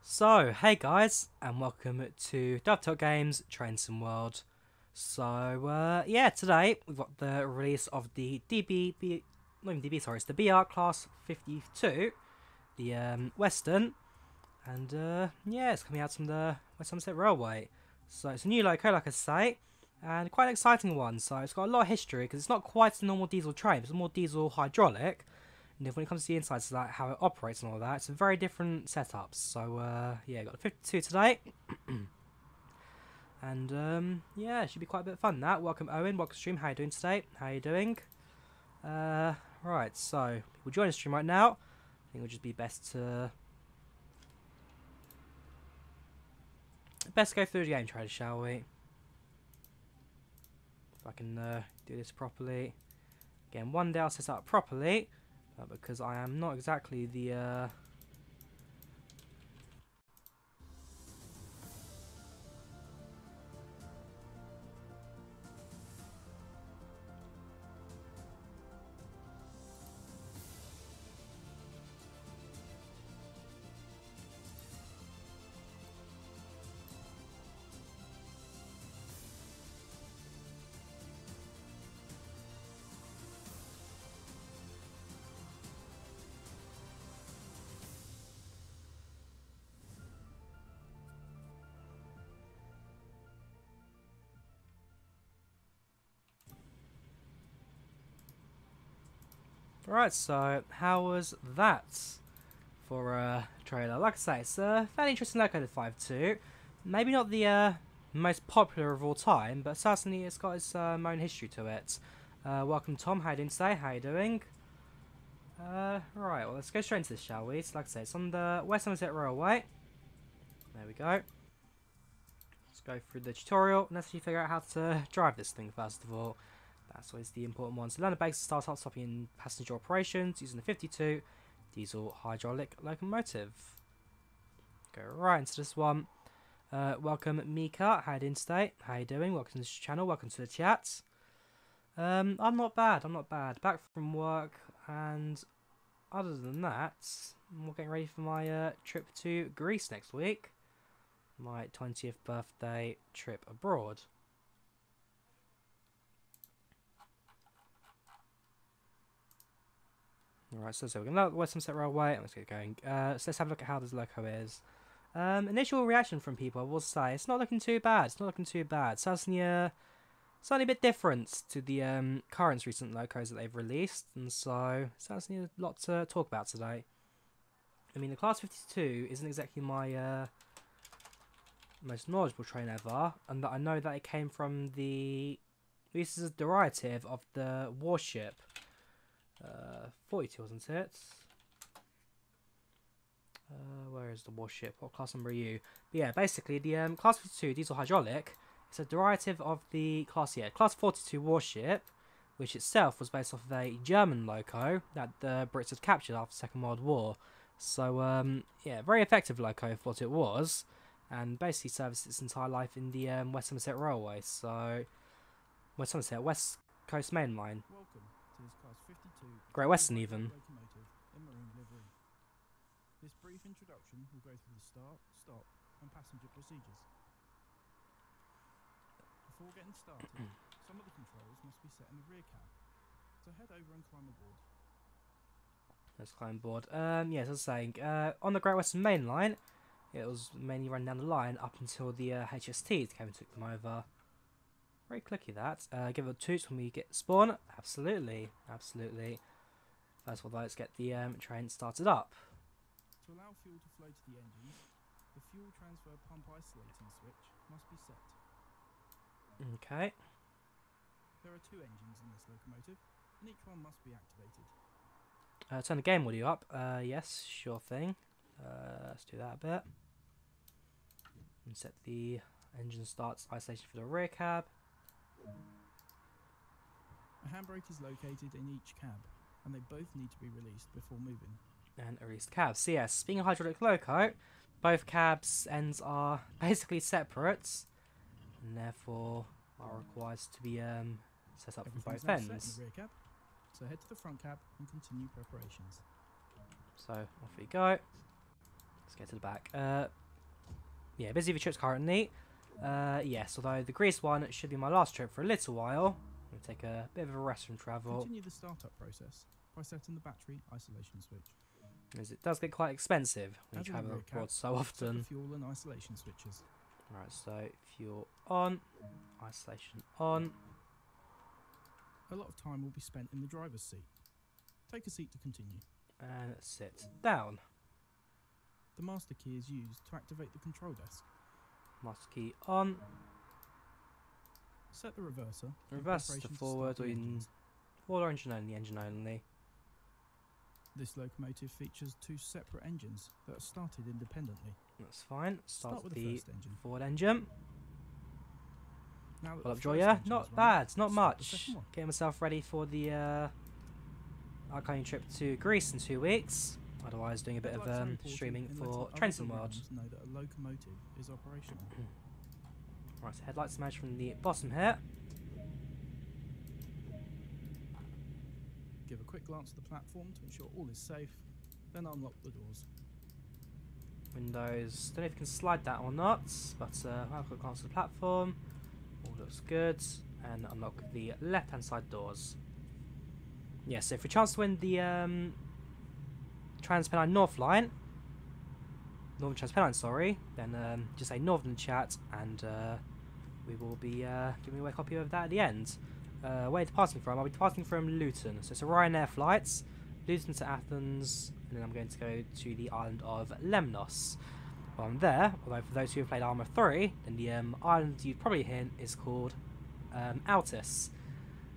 So, hey guys, and welcome to Dovetail Games Train Sim World. So, yeah, today we've got the release of the not even DB, sorry, it's the BR Class 52, the Western, and yeah, it's coming out from the West Somerset Railway. So, it's a new loco, like I say, and quite an exciting one. So, it's got a lot of history because it's not quite a normal diesel train, it's more diesel hydraulic. And when it comes to the insides, like how it operates and all that, it's a very different setup. So yeah, got the 52 today, and yeah, it should be quite a bit of fun. That. Welcome Owen, welcome to stream. How you doing today? How you doing? Right. So people join the stream right now. I think it would just be best to go through the game trailer, shall we? If I can do this properly. Again, one day I'll set up properly. Because I am not exactly the Right, so how was that for a trailer? Like I say, it's a fairly interesting loco, the 5.2. Maybe not the most popular of all time, but certainly it's got its own history to it. Welcome Tom, how you doing today? How you doing? Right, well let's go straight into this, shall we? So like I say, it's on the West Somerset Railway. There we go. Let's go through the tutorial and let's actually figure out how to drive this thing first of all. That's always the important one. So learn the basics, start up stopping in passenger operations using the 52 diesel hydraulic locomotive. Go right into this one. Welcome Mika, how you doing today? How you doing? Welcome to this channel, welcome to the chat. I'm not bad, Back from work, and other than that, I'm getting ready for my trip to Greece next week. My 20th birthday trip abroad. Alright, so we're going to look at the West Somerset Railway, and let's get going. So let's have a look at how this loco is. Initial reaction from people, I will say, it's not looking too bad. Certainly a bit different to the current recent locos that they've released, and so certainly a lot to talk about today. I mean, the Class 52 isn't exactly my most knowledgeable train ever, and that I know that it came from this is a derivative of the warship. 42, wasn't it? Where is the warship? What class number are you? But yeah, basically the Class 52 diesel hydraulic is a derivative of the Class 42 warship, which itself was based off of a German loco that the Brits had captured after the Second World War. So yeah, very effective loco for what it was, and basically serviced its entire life in the West Somerset Railway. So West Somerset, West Coast Main Line. Welcome to this Class 52 Great Western even. locomotive in marine livery. This brief introduction will go through the start, stop and passenger procedures. Before getting started, some of the controls must be set in the rear cab. So head over and climb aboard. Let's climb aboard. Yes, I was saying, on the Great Western Main Line, it was mainly run down the line up until the HSTs came and took them over. Very clicky that. Give it a toot when we get spawn. Absolutely. First of all, let's get the train started up. To allow fuel to flow to the engines, the fuel transfer pump isolating switch must be set. Okay. There are 2 engines in this locomotive, and each one must be activated. Turn the game audio up. Yes, sure thing. Let's do that a bit. And set the engine starts isolation for the rear cab. A handbrake is located in each cab, and they both need to be released before moving. And a released cab. So yes, being a hydraulic loco, both cabs' ends are basically separate, and therefore are required to be set up from both ends. Set in the rear cab, so head to the front cab and continue preparations. So off we go. Let's get to the back. Yeah, busy with trips currently. Yes, although the Greece one should be my last trip for a little while. I'm going to take a bit of a rest from travel. Continue the startup process by setting the battery isolation switch. As it does get quite expensive when As you in travel the recap, abroad so set the often. fuel and isolation switches. Right, so fuel on, isolation on. A lot of time will be spent in the driver's seat. Take a seat to continue. And sit down. The master key is used to activate the control desk. Master key on. Set the reverser. in Reverse to preparation forward start the or in engines. forward or engine only. This locomotive features 2 separate engines that are started independently. That's fine. Start with the first engine. forward engine. Now that Well the up first Drawyah, engine not is running, bad, not start the much. second one. Getting myself ready for the upcoming trip to Greece in 2 weeks. Otherwise doing a bit of Headlights are important streaming in for letting Trains other and World. programs know that a locomotive is operational. Right, so headlights managed from the bottom here. Give a quick glance at the platform to ensure all is safe, then unlock the doors. Windows, don't know if you can slide that or not, but I'll quick glance at the platform. All looks good. And unlock the left hand side doors. Yeah, so if we chance to win the TransPennine North line, Northern TransPennine, sorry, then just say Northern in chat, and we will be giving away a copy of that at the end. Where are you departing from? I'll be departing from Luton, so it's a Ryanair flight, Luton to Athens, and then I'm going to go to the island of Lemnos. While I'm there, although for those who have played Arma 3, then the island you'd probably hint is called Altus.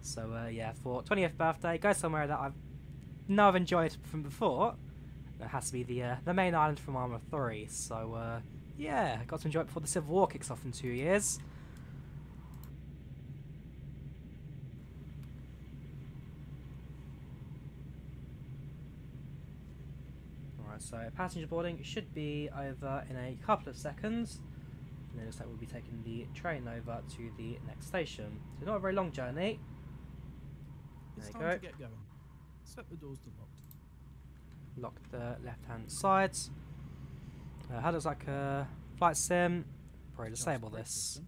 So yeah, for 20th birthday, go somewhere that I've enjoyed from before. It has to be the main island from Arma 3. So yeah, got to enjoy it before the Civil War kicks off in 2 years. Alright, so passenger boarding should be over in a couple of seconds. And then it looks like we'll be taking the train over to the next station. So not a very long journey. It's There you time go. to get going. Set the doors to locked. Lock the left hand sides. How does like a flight sim? Probably Adjust disable brake this. system.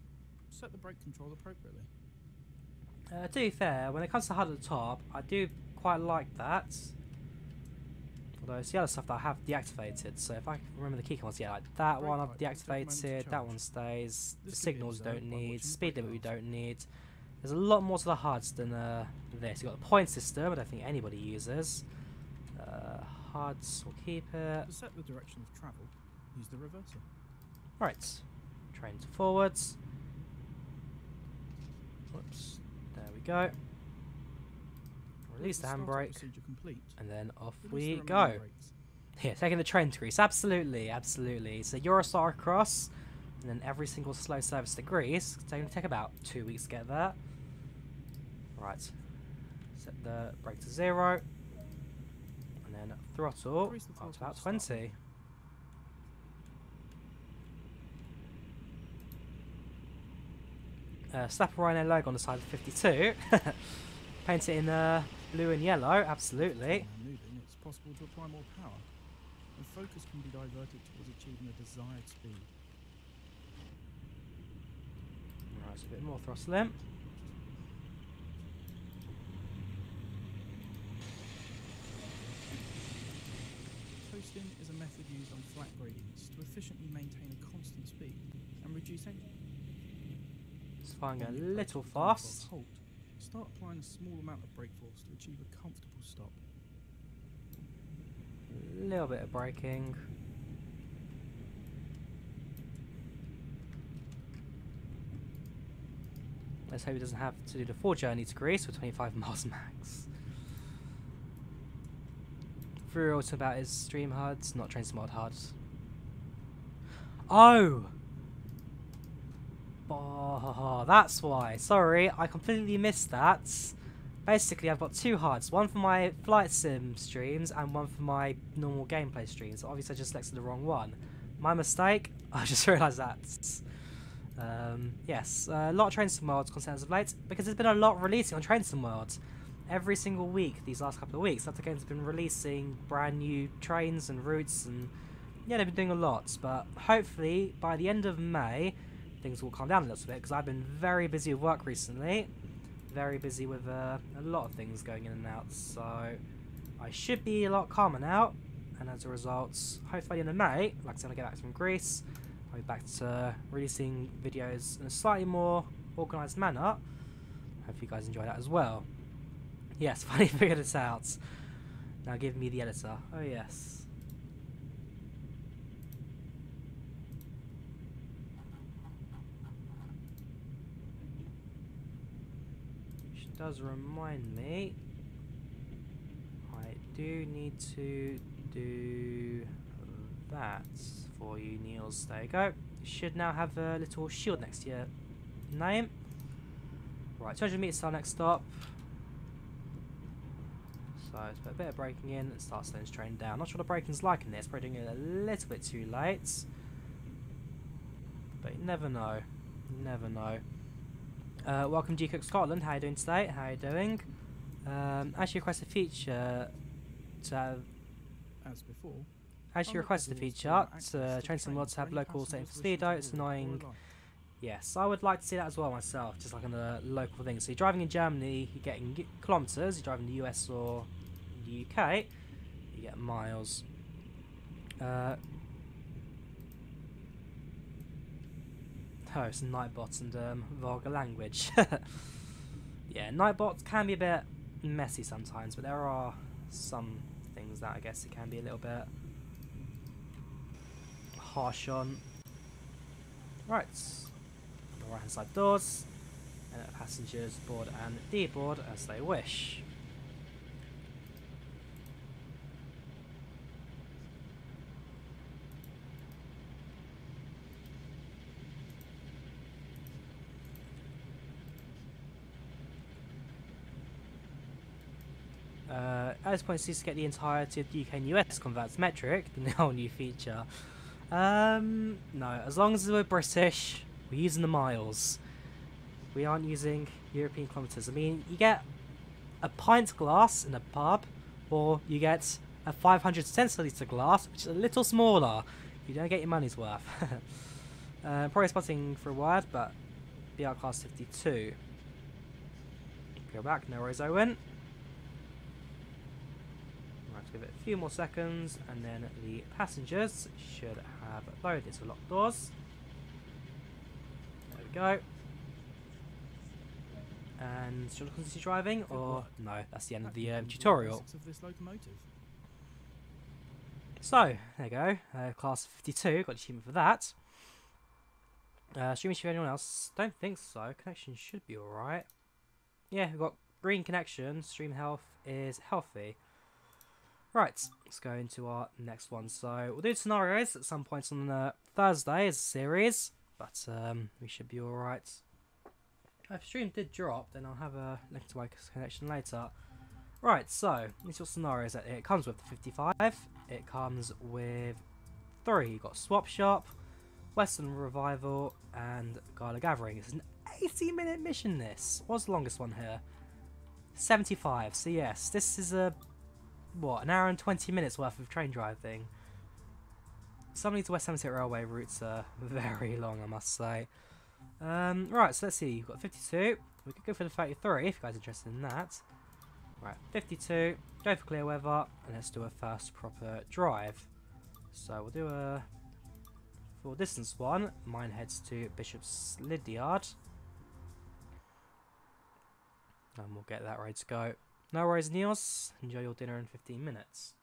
Set the brake control appropriately. To be fair, when it comes to HUD at the top, I do quite like that. Although it's the other stuff that I have deactivated. So if I can remember the key commands, yeah, like that Brake one I've light will take a moment to deactivated, that charge. one stays, the This can be signals we observed don't by need, watching the speed brake limit we dials. don't need. There's a lot more to the HUDs than this. You've got the point system, I don't think anybody uses. HUDs, we'll keep it. To set the direction of travel, use the reverser. Right, train to forwards. Whoops, there we go. Release the Startup handbrake, procedure complete. and then off Release we the go. remaining brakes. Yeah, taking the train to Greece, absolutely, absolutely. So Eurostar across, and then every single slow service to Greece. It's going to take about 2 weeks to get there. Right, set the brake to 0, and then throttle Increase the up throttle to about to start 20. Slap a Ryanair logo on the side of 52. Paint it in blue and yellow, absolutely. While moving, it's possible to apply more power, and focus can be diverted towards achieving a desired speed. Right, so a bit more throttle in. Coasting is a method used on flat gradients to efficiently maintain a constant speed and reduce any. It's firing a When you approach little the time for a fast. Halt. Start applying a small amount of brake force to achieve a comfortable stop. A little bit of braking. Let's hope he doesn't have to do the full journey to Greece with 25 miles max. Through also about his stream HUDs, not train smart HUDs. Oh! Oh, that's why. Sorry, I completely missed that. Basically, I've got 2 HUDs. One for my flight sim streams and one for my normal gameplay streams. Obviously, I just selected the wrong one. My mistake. I just realised that. Yes, a lot of Train Sim Worlds content as of late because there's been a lot releasing on Train Sim World. Every single week these last couple of weeks, After Games have been releasing brand new trains and routes and yeah, they've been doing a lot, but hopefully by the end of May, things will calm down a little bit, because I've been very busy with work recently. Very busy with a lot of things going in and out, so I should be a lot calmer now, and as a result, hopefully by the end of May, like I said, when I get back from Greece, I'll be back to releasing videos in a slightly more organised manner. Hope you guys enjoy that as well. Yes, finally figured it out. Now give me the editor. Oh yes. Which does remind me, I do need to do that for you, Niels. There you go. You should now have a little shield next to your name. Right, 200 metres to our next stop. So let's put a bit of braking in and start slowing this train down. Not sure what the braking's like in this, probably doing it a little bit too late. But you never know. You never know. Welcome G Cook Scotland, how are you doing today? How are you doing? Actually requested a feature to have... As before. Actually requested a feature to train some mods to have local setting for speedo. It's annoying. Yes, I would like to see that as well myself, just like on a local thing. So you're driving in Germany, you're getting kilometres. You're driving in the US or the UK, you get miles. Oh, it's Nightbots and vulgar language. Yeah, Nightbots can be a bit messy sometimes, but there are some things that I guess it can be a little bit harsh on. Right. Right hand side doors, and let passengers board and deboard as they wish. At this point, it seems to get the entirety of the UK and US converts metric, the whole new feature. No, as long as we're British, we're using the miles. We aren't using European kilometres. I mean, you get a pint glass in a pub, or you get a 500 centilitre glass, which is a little smaller. You don't get your money's worth. Probably spotting for a word, but BR class 52. Go back, no worries, Owen. Right, give it a few more seconds, and then the passengers should have loaded to locked doors. There we go. And should I continue driving, or no? That's the end of the tutorial. So there you go. Class 52 got the achievement for that. Stream issue anyone else? Don't think so. Connection should be alright. Yeah, we've got green connection. Stream health is healthy. Right, let's go into our next one. So we'll do scenarios at some point on Thursday as a series, but we should be alright. If stream did drop, then I'll have a link to my connection later. Right, so these are scenarios that it comes with. The 55, it comes with 3. You've got Swap Shop, Western Revival, and Gala Gathering. It's an 80-minute mission, this. What's the longest one here? 75, so yes, this is a, what, an hour and 20 minutes worth of train driving. Some of these West Somerset Railway routes are very long, I must say. Right, so let's see, you've got 52. We could go for the 33 if you guys are interested in that. Right, 52, go for clear weather, and let's do a first proper drive. So we'll do a full distance one. Mine heads to Bishop's Lydiard. And we'll get that ready to go. No worries, Niels. Enjoy your dinner in 15 minutes.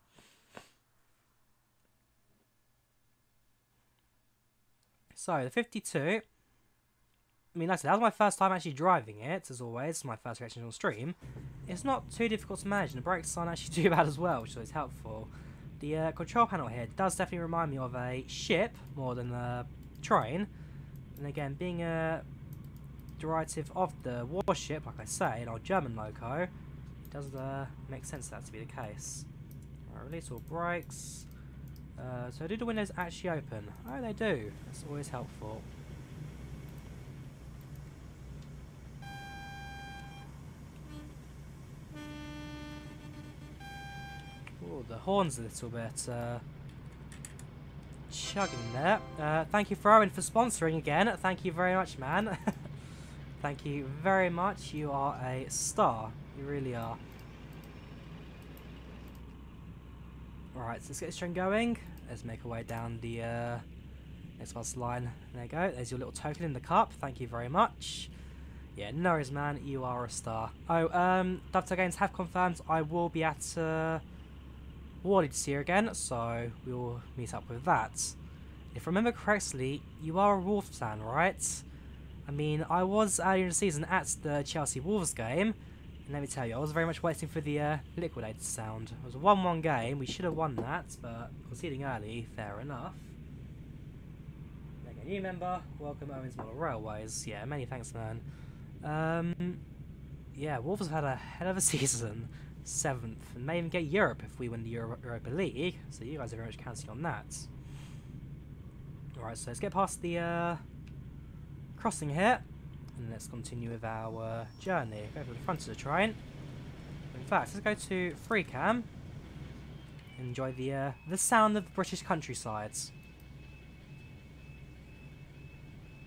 So, the 52. I mean, like I said, that was my first time actually driving it, as always. My first reaction on stream. It's not too difficult to manage, and the brakes aren't actually too bad as well, which is always helpful. The control panel here does definitely remind me of a ship more than a train. And again, being a derivative of the warship, like I say, an old German loco, it does make sense for that to be the case. Right, release all brakes. So do the windows actually open? Oh, they do. That's always helpful. Oh, the horn's a little bit chugging there. Thank you for Owen for sponsoring again. Thank you very much, man. Thank you very much. You are a star. You really are. Alright, so let's get this train going. Let's make our way down the next bus line. There you go. There's your little token in the cup. Thank you very much. Yeah, no worries, man. You are a star. Oh, Dovetail Games have confirmed I will be at Wally this year again, so we will meet up with that. If I remember correctly, you are a Wolves fan, right? I mean, I was earlier in the season at the Chelsea Wolves game, and let me tell you, I was very much waiting for the liquidated sound. It was a 1-1 game, we should have won that, but conceding early, fair enough. Okay, new member, welcome Owens Model Railways. Yeah, many thanks, man. Yeah, Wolves have had a hell of a season. 7th, and may even get Europe if we win the Europa League, so you guys are very much counting on that. Alright, so let's get past the crossing here, and let's continue with our journey. Go for the front of the train. In fact, let's go to free cam. Enjoy the sound of the British countrysides.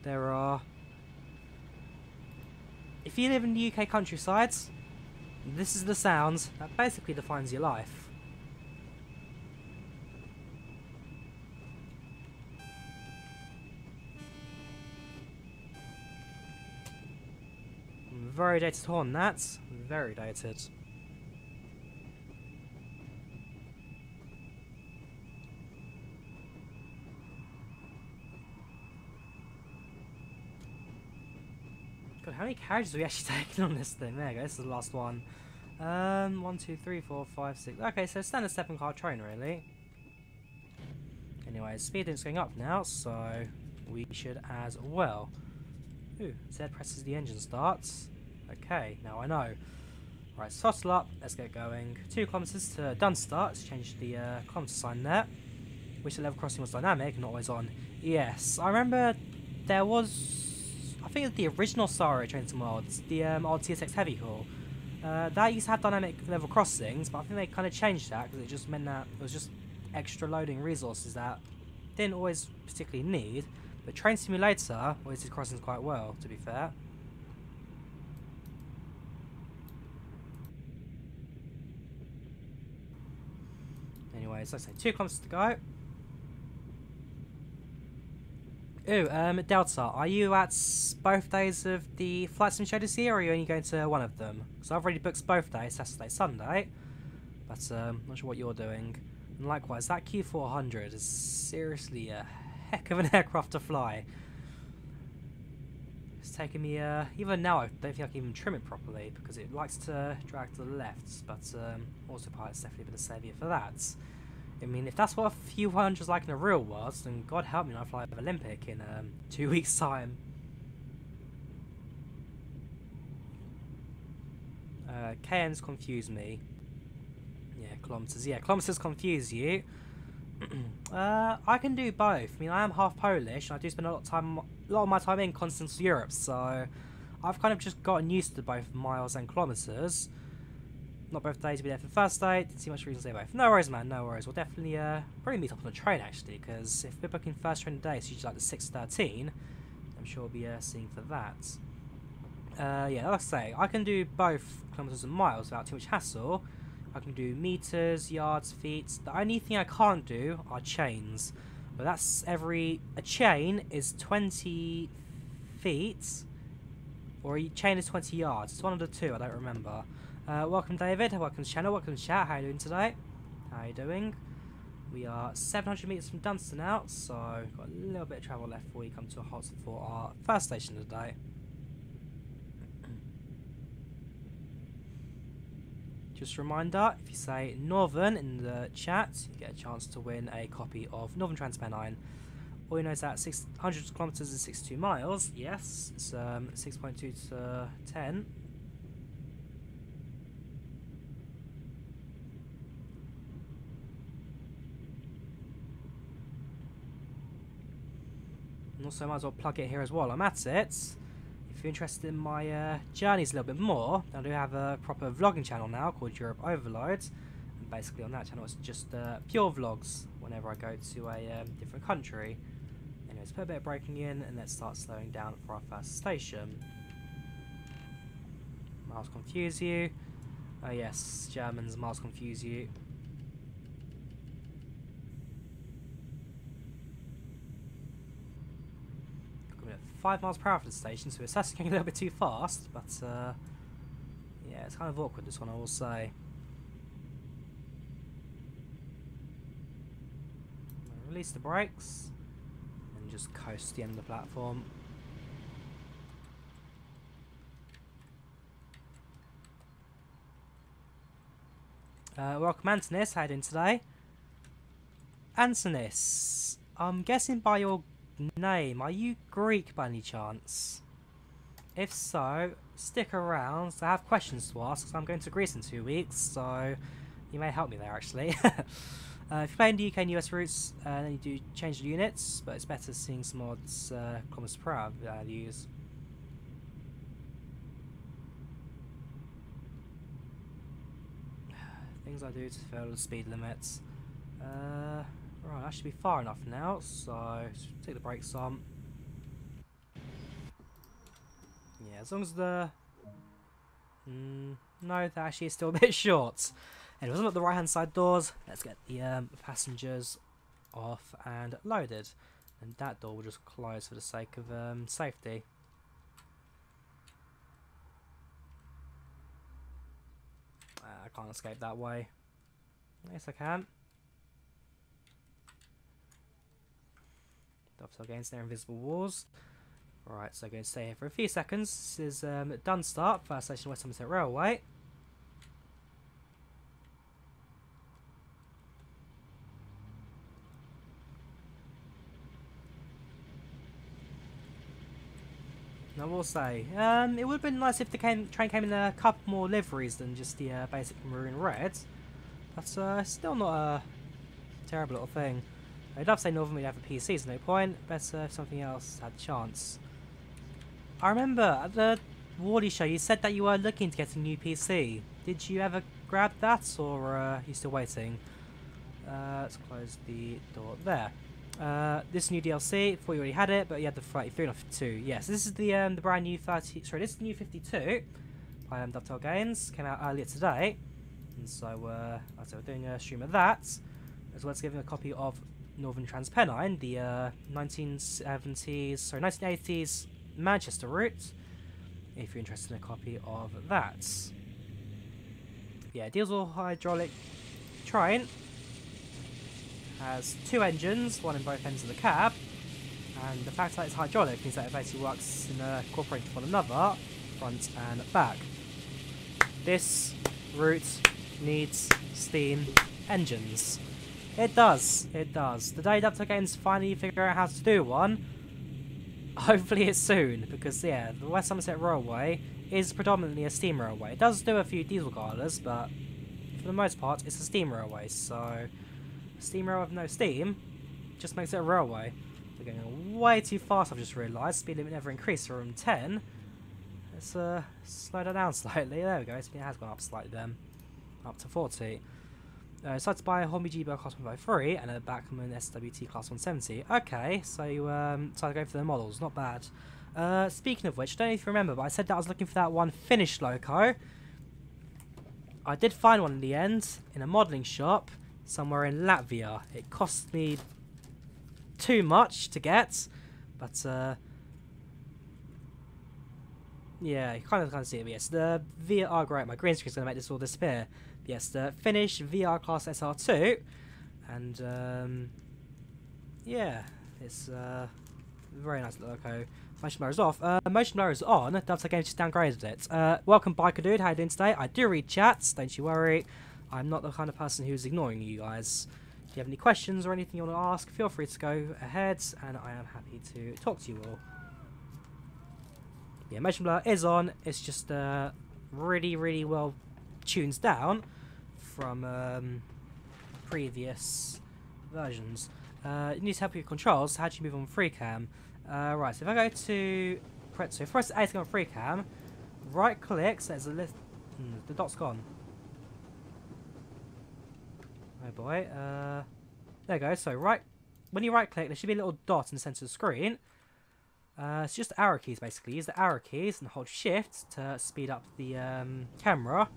There are... If you live in the UK countrysides, this is the sound that basically defines your life. Very dated horn, that's very dated. God, how many carriages are we actually taking on this thing? There you go, this is the last one. 1, 2, 3, 4, 5, 6. Okay, so standard 7-car train, really. Anyway, speed limit's going up now, so we should as well. Ooh, Z presses the engine starts. Okay, now I know. Right, throttle up, let's get going. 2 kilometres to Dunster. Let's change the kilometre sign there. Wish the level crossing was dynamic, not always on. Yes, I remember there was, I think it was the original Sario Trains and Mods, the old TSX Heavy Haul. That used to have dynamic level crossings, but I think they kind of changed that because it just meant that it was just extra loading resources that didn't always particularly need. But Train Simulator always did crossings quite well, to be fair. Anyways, let's say 2 kilometres to go. Ooh, Delta, are you at both days of the flight sim show this year, or are you only going to one of them? Because I've already booked both days, Saturday, Sunday, but not sure what you're doing. And likewise, that Q400 is seriously a heck of an aircraft to fly. It's taken me, even now I don't think I can even trim it properly, because it likes to drag to the left, but autopilot's definitely been a saviour for that. I mean, if that's what a few hundred's like in the real world, then God help me when I fly over Olympic in 2 weeks' time. KM's confuse me. Yeah, kilometres. Yeah, kilometres confuse you. I can do both. I mean, I am half Polish, and I do spend a lot of my time in continental Europe, so I've kind of just gotten used to both miles and kilometres. Not both days to be there for the first day. Didn't see much reason to say both. No worries, man. No worries. We'll definitely probably meet up on the train actually, because if we're booking first train of the day, it's usually like the 6:13. I'm sure we'll be seeing for that. Yeah, like I say, I can do both kilometres and miles without too much hassle. I can do meters, yards, feet. The only thing I can't do are chains. But that's a chain is 20 feet, or a chain is 20 yards. It's one of the two. I don't remember. Welcome David, welcome to the channel, welcome to chat, how are you doing today? How are you doing? We are 700 metres from Dunster now, so we've got a little bit of travel left before we come to a halt for our first station of the day. Just a reminder, if you say Northern in the chat, you get a chance to win a copy of Northern TransPennine. All you know is that 600 kilometres is 62 miles, yes, it's 6.2 to 10. And also might as well plug it here as well. I'm at it. If you're interested in my journeys a little bit more, I do have a proper vlogging channel now called Europe Overload. basically on that channel it's just pure vlogs whenever I go to a different country. Anyways, put a bit of braking in and let's start slowing down for our first station. Miles confuse you. Oh yes, Germans, miles confuse you. Coming at 5 miles per hour for the station, so it's actually going a little bit too fast, but yeah, it's kind of awkward this one, I will say. Release the brakes and just coast to the end of the platform. Welcome Antonis, how you doing today? Antonis, I'm guessing by your name, are you Greek by any chance? If so, stick around, I have questions to ask, because I'm going to Greece in 2 weeks, so you may help me there actually. If you're playing the UK and US routes, then you do change the units, but it's better seeing some odds kilometers per hour values. Things I do to follow the speed limits. Right, that should be far enough now, so take the brakes on. Yeah, as long as the... no, that actually is still a bit short. Anyway, look at the right hand side doors. Let's get the passengers off and loaded. And that door will just close for the sake of safety. I can't escape that way. Yes, I can. Dovetail against their invisible walls. Right, so I'm going to stay here for a few seconds. This is done start, first station West Somerset Railway. I will say, it would have been nice if the train came in a couple more liveries than just the basic maroon red. That's still not a terrible little thing. I'd love to say Northern would have a PC, so no point. Better if something else had a chance. I remember at the Wardy show you said that you were looking to get a new PC. Did you ever grab that, or are you still waiting? Let's close the door there. This new DLC, thought you already had it, but you had the 33 and 52. Yes, this is the brand new 30. Sorry, this is the new 52 by Dovetail Games. Came out earlier today, and so we're doing a stream of that, as well as giving a copy of Northern TransPennine, the 1980s Manchester route. If you're interested in a copy of that, yeah, diesel hydraulic train. Has 2 engines, one in both ends of the cab, and the fact that it's hydraulic means that it basically works in cooperating with one another, front and back. This route needs steam engines. It does, it does. The day Dovetail Games finally figure out how to do one, hopefully it's soon, because yeah, the West Somerset Railway is predominantly a steam railway. It does do a few diesel girders, but for the most part it's a steam railway, so steam rail with no steam just makes it a railway. We're going way too fast, I've just realised. Speed limit never increased from 10. Let's slow that down slightly. There we go, speed has gone up slightly then. Up to 40. Decided to buy a Hornby GBL Class 153 and a Bachmann SWT Class 170. Okay, so you decided to go for the models, not bad. Speaking of which, I don't know if you remember, but I said that I was looking for that one finished loco. I did find one in the end, in a modelling shop. Somewhere in Latvia. It cost me too much to get, but yeah, you kind of see it. But yes, the VR, great, my green screen's going to make this all disappear. But yes, the finished VR class SR2, and yeah, it's very nice loco. Motion blur is off. Motion blur is on. Dovetail Games just downgraded it. Welcome, Biker Dude. How you doing today? I do read chats. Don't you worry. I'm not the kind of person who's ignoring you guys. If you have any questions or anything you want to ask, feel free to go ahead, and I am happy to talk to you all. Yeah, motion blur is on. It's just really, really well tuned down from previous versions. You need to help with your controls. How do you move on free cam? Right, so if I go to so if I press A to go on free cam, right click, so there's a list. The dot's gone. Oh boy. There you go. So when you right click, there should be a little dot in the center of the screen. It's just arrow keys basically. Use the arrow keys and hold shift to speed up the camera.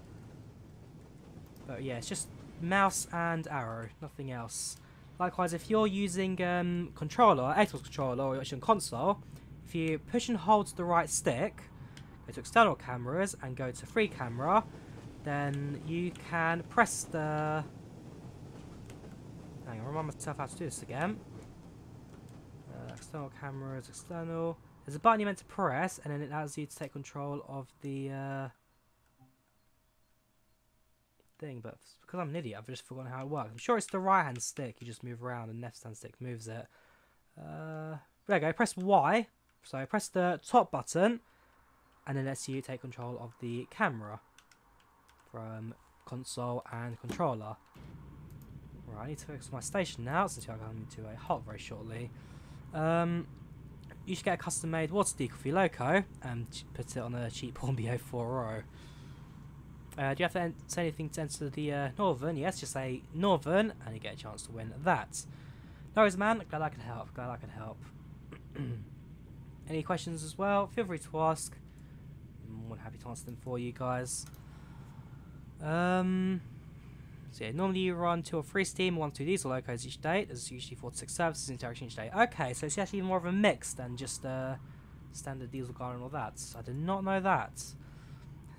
But yeah, it's just mouse and arrow, nothing else. Likewise, if you're using controller, Xbox controller, or you're on console, if you push and hold the right stick, go to external cameras and go to free camera, then you can press the... Hang on, remind myself how to do this again. External cameras, external. There's a button you're meant to press, and then it allows you to take control of the thing. But because I'm an idiot, I've just forgotten how it works. I'm sure it's the right hand stick. You just move around, and left hand stick moves it. There you go. Press Y. So press the top button, and then lets you take control of the camera from console and controller. Right, I need to focus on my station now, since I'm going to a halt very shortly. You should get a custom-made water decal for your loco and put it on a cheap Hornby 04. Do you have to say anything to enter the Northern? Yes, just say Northern, and you get a chance to win that. No worries, man. Glad I could help. Glad I could help. Any questions as well? Feel free to ask. I'm more than happy to answer them for you guys. So yeah, normally you run 2 or 3 steam, 1 or 2 diesel locos each day. There's usually 4 to 6 services interaction each day. Okay, so it's actually more of a mix than just standard diesel car and all that. I did not know that.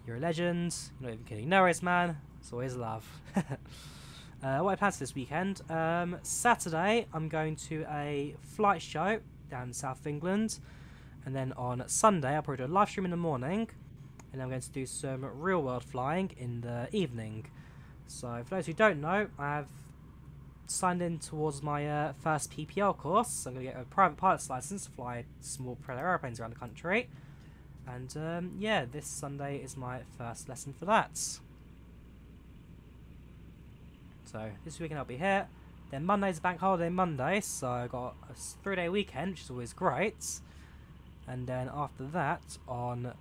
You're a legend. You're not even kidding. No worries, man. It's always love. What I plan for this weekend? Saturday, I'm going to a flight show down in South of England. And then on Sunday, I'll probably do a live stream in the morning. And I'm going to do some real world flying in the evening. So, for those who don't know, I've signed in towards my first PPL course. I'm going to get a private pilot's license to fly small propeller airplanes around the country. And, yeah, this Sunday is my first lesson for that. So, this weekend I'll be here. Then Monday's bank holiday Monday, so I've got a 3-day weekend, which is always great. And then after that, on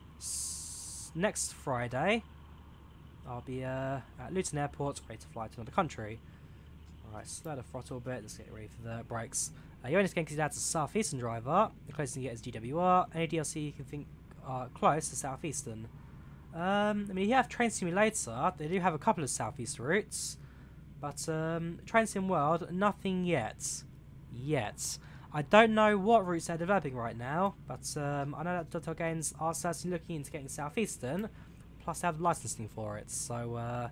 next Friday, I'll be at Luton Airport, ready to fly to another country. Alright, slow the throttle a bit, let's get ready for the brakes. You only scan because your dad's a Southeastern driver. The closest you can get is GWR. Any DLC you can think are close to Southeastern. I mean, you have Train Simulator, they do have a couple of Southeast routes. But, Train Sim World, nothing yet. I don't know what routes they're developing right now, but I know that Dottel Games are certainly looking into getting Southeastern. Plus, they have licensing for it, so,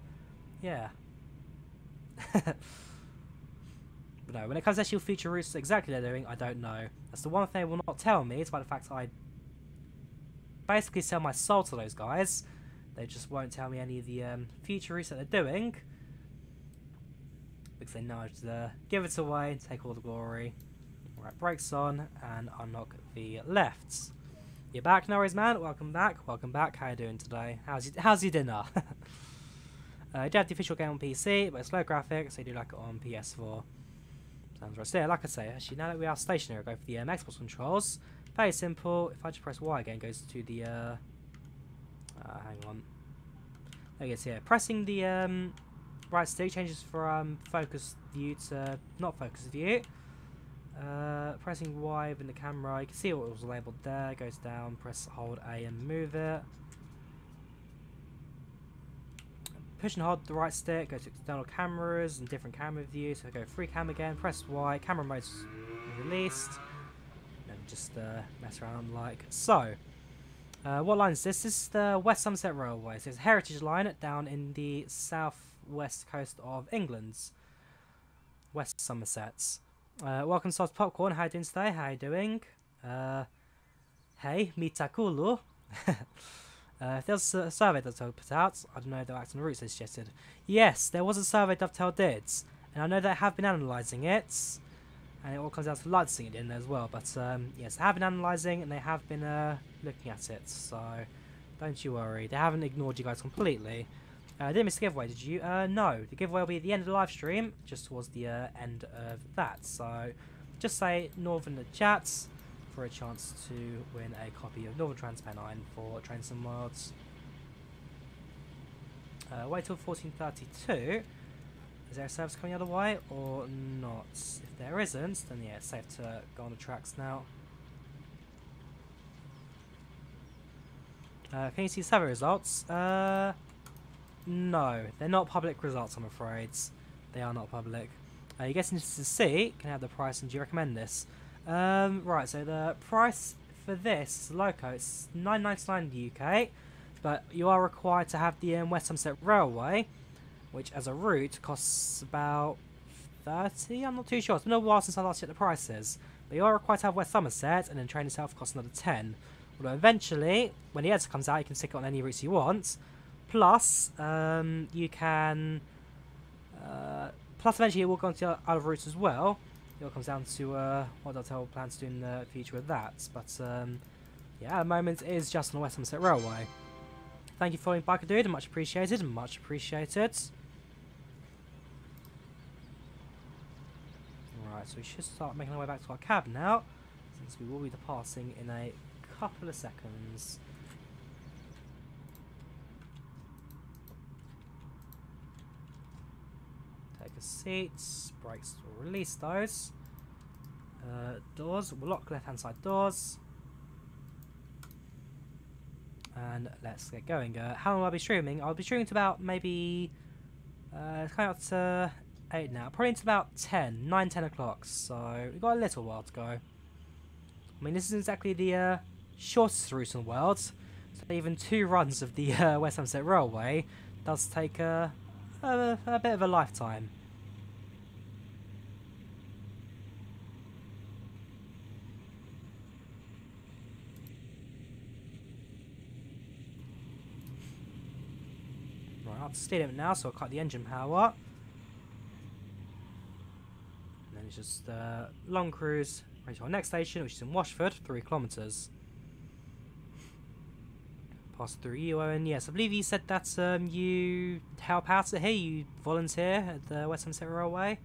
yeah. But no, when it comes to actual feature routes exactly they're doing, I don't know. That's the one thing they will not tell me, despite the fact I basically sell my soul to those guys. They just won't tell me any of the feature routes that they're doing. Because they know to give it away, take all the glory. Alright, brakes on, and unlock the lefts. You're back, no worries, man. Welcome back. How you doing today? How's your dinner? You do have the official game on PC, but it's low graphics, so you do like it on PS4. Sounds right. So yeah, like I say, actually, now that we are stationary, I'll go for the Xbox controls. Very simple. If I just press Y again, it goes to the hang on. There you go. So yeah, pressing the right stick changes from focus view to not focus view. Pressing Y within the camera, you can see what was labelled there, goes down, press hold A and move it. Push and hold the right stick, go to external cameras and different camera views, so go free cam again, press Y, camera mode's released, and just mess around like so. What line is this? This is the West Somerset Railway, so it's a heritage line down in the southwest coast of England. West Somerset. Welcome to Salted Popcorn, how you doing today? How you doing? Hey, Mitakulu. If there was a survey Dovetail put out, I don't know if they'll act on the routes they suggested. Yes, there was a survey Dovetail did, and I know they have been analysing it, and it all comes down to licensing it in there as well, but yes, they have been analysing and they have been looking at it, so don't you worry, they haven't ignored you guys completely. Didn't miss the giveaway, did you? No, the giveaway will be at the end of the live stream, just towards the end of that. So, just say Northern in the chat for a chance to win a copy of Northern TransPennine for Train Sim Worlds. Wait till 14:32. Is there a service coming the other way or not? If there isn't, then yeah, it's safe to go on the tracks now. Can you see survey results? No, they're not public results, I'm afraid. They are not public. You're getting to see, can I have the price and do you recommend this? Right, so the price for this loco, it's $9.99 in the UK, but you are required to have the West Somerset Railway, which as a route costs about 30, I'm not too sure. It's been a while since I last checked the prices, but you are required to have West Somerset, and then train itself costs another 10. Although eventually, when the editor comes out, you can stick it on any routes you want. Plus, you can... plus, eventually, it will go on to other routes as well. It all comes down to what Delta plans to do in the future with that. But, yeah, at the moment, it is just on the West Somerset Railway. Thank you for following Biker Dude, much appreciated, much appreciated. Right, so we should start making our way back to our cab now, since we will be departing in a couple of seconds. Take a seat, brakes will release those. Doors, we'll lock left hand side doors. And let's get going. How long will I be streaming? I'll be streaming to about maybe, it's coming up to 8 now, probably into about 9, 10 o'clock, so we've got a little while to go. I mean, this isn't exactly the shortest route in the world, so even 2 runs of the West Somerset Railway does take a bit of a lifetime. Right, I'll have to steer it now, so I'll cut the engine power. And then it's just long cruise right to our next station, which is in Washford, 3 kilometres. Pass through you, and yes, I believe you said that you help out here, you volunteer at the West Somerset Railway.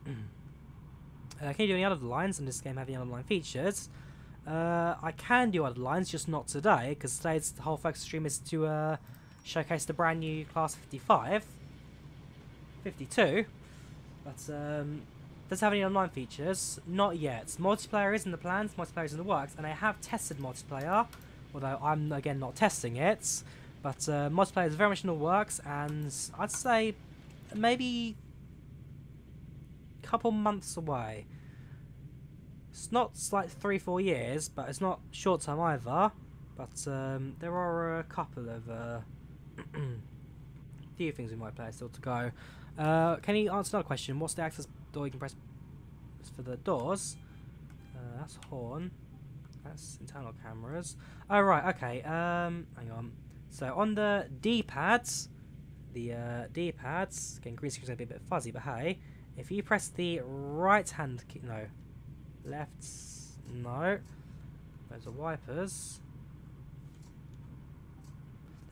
Can you do any other lines? And this game have any other line features? I can do other lines, just not today, because today's the whole focus stream is to showcase the brand new Class 52. But does it have any online features? Not yet. Multiplayer is in the plans, multiplayer is in the works, and I have tested multiplayer, although I'm again not testing it. But multiplayer is very much in the works, and I'd say maybe a couple months away. It's not like 3-4 years, but it's not short term either. But there are a couple of few things we might play still to go. Can you answer another question? What's the access door you can press for the doors? That's horn. That's internal cameras. Oh right, okay. Hang on. So on the D-pads, D-pads, again green screen's gonna be a bit fuzzy, but hey, if you press the right hand key, no, left, no, those are wipers.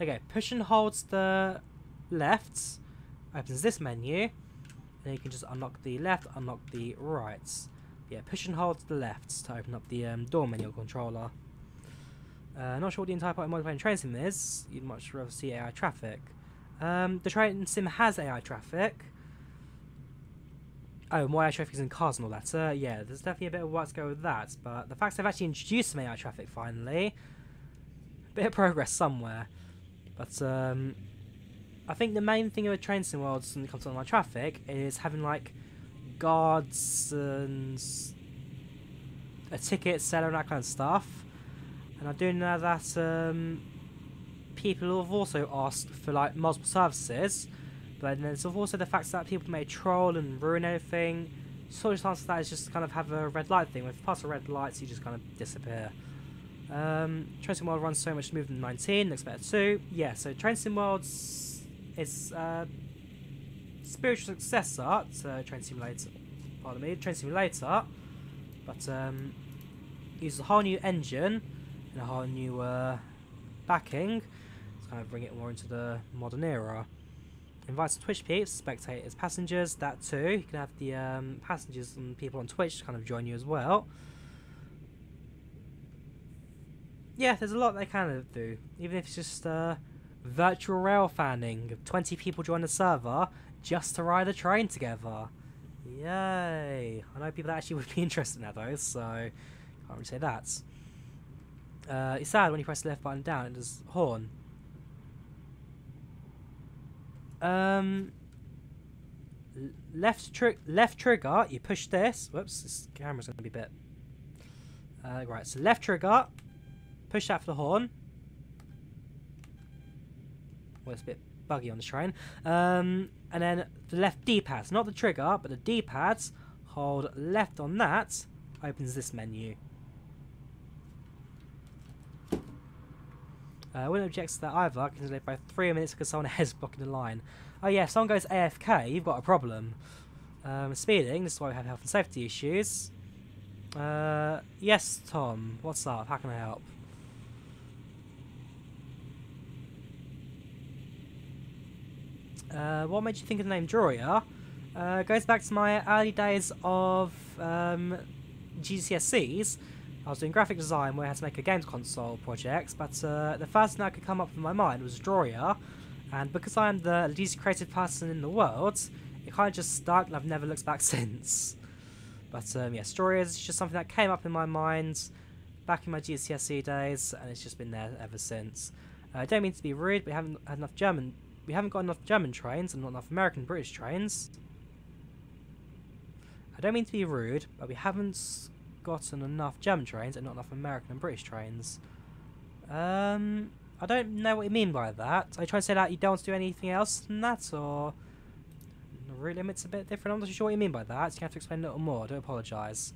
Okay, push and holds the left, opens this menu, and then you can just unlock the left, unlock the right. Yeah, push and hold the left to open up the door menu controller. Not sure what the entire part of modifying train sim is. You'd much rather see AI traffic. The train sim has AI traffic. Oh, more AI traffic is in cars and all that. Yeah, there's definitely a bit of work to go with that. But the fact they've actually introduced some AI traffic finally, a bit of progress somewhere. But I think the main thing with train sim worlds when it comes to online traffic is having like guards and a ticket seller and that kind of stuff. And I do know that people have also asked for like multiple services, but then there's also the fact that people may troll and ruin everything. Sort of answer that is just kind of have a red light thing. When you pass the red lights, you just kind of disappear. Train sim world runs so much smoother than 19, expected to. Yeah, so train sim worlds is spiritual successor to Train Simulator. Pardon me, Train Simulator, but uses a whole new engine and a whole new backing to kind of bring it more into the modern era. Invites Twitch peeps, spectators, passengers. That too. You can have the passengers and people on Twitch to kind of join you as well. Yeah, there's a lot they kind of do, even if it's just virtual rail fanning. 20 people join the server just to ride a train together. Yay! I know people that actually would be interested in that though, so can't really say that. It's sad when you press the left button down, it does horn. Left trigger, you push this. Whoops, this camera's going to be a bit... right, so left trigger, push that for the horn. Well, it's a bit buggy on the train. And then the left D-pads, not the trigger, but the D-pads. Hold left on that, opens this menu. I wouldn't object to that either, because they're both 3 minutes because someone else is blocking the line. Oh yeah, if someone goes AFK, you've got a problem. Speeding, this is why we have health and safety issues. Yes, Tom, what's up? How can I help? What made you think of the name Drawyah? Goes back to my early days of GCSEs. I was doing graphic design where I had to make a games console project, but the first thing that could come up in my mind was Drawyah, and because I am the least creative person in the world, it kind of just stuck and I've never looked back since. But yes, Drawyah is just something that came up in my mind back in my GCSE days, and it's just been there ever since. I don't mean to be rude, but we haven't got enough German trains and not enough American British trains. I don't mean to be rude, but we haven't gotten enough German trains and not enough American and British trains. I don't know what you mean by that. Are you trying to say that you don't want to do anything else than that, or the route limit's a bit different? I'm not sure what you mean by that, so you have to explain a little more. I do apologise.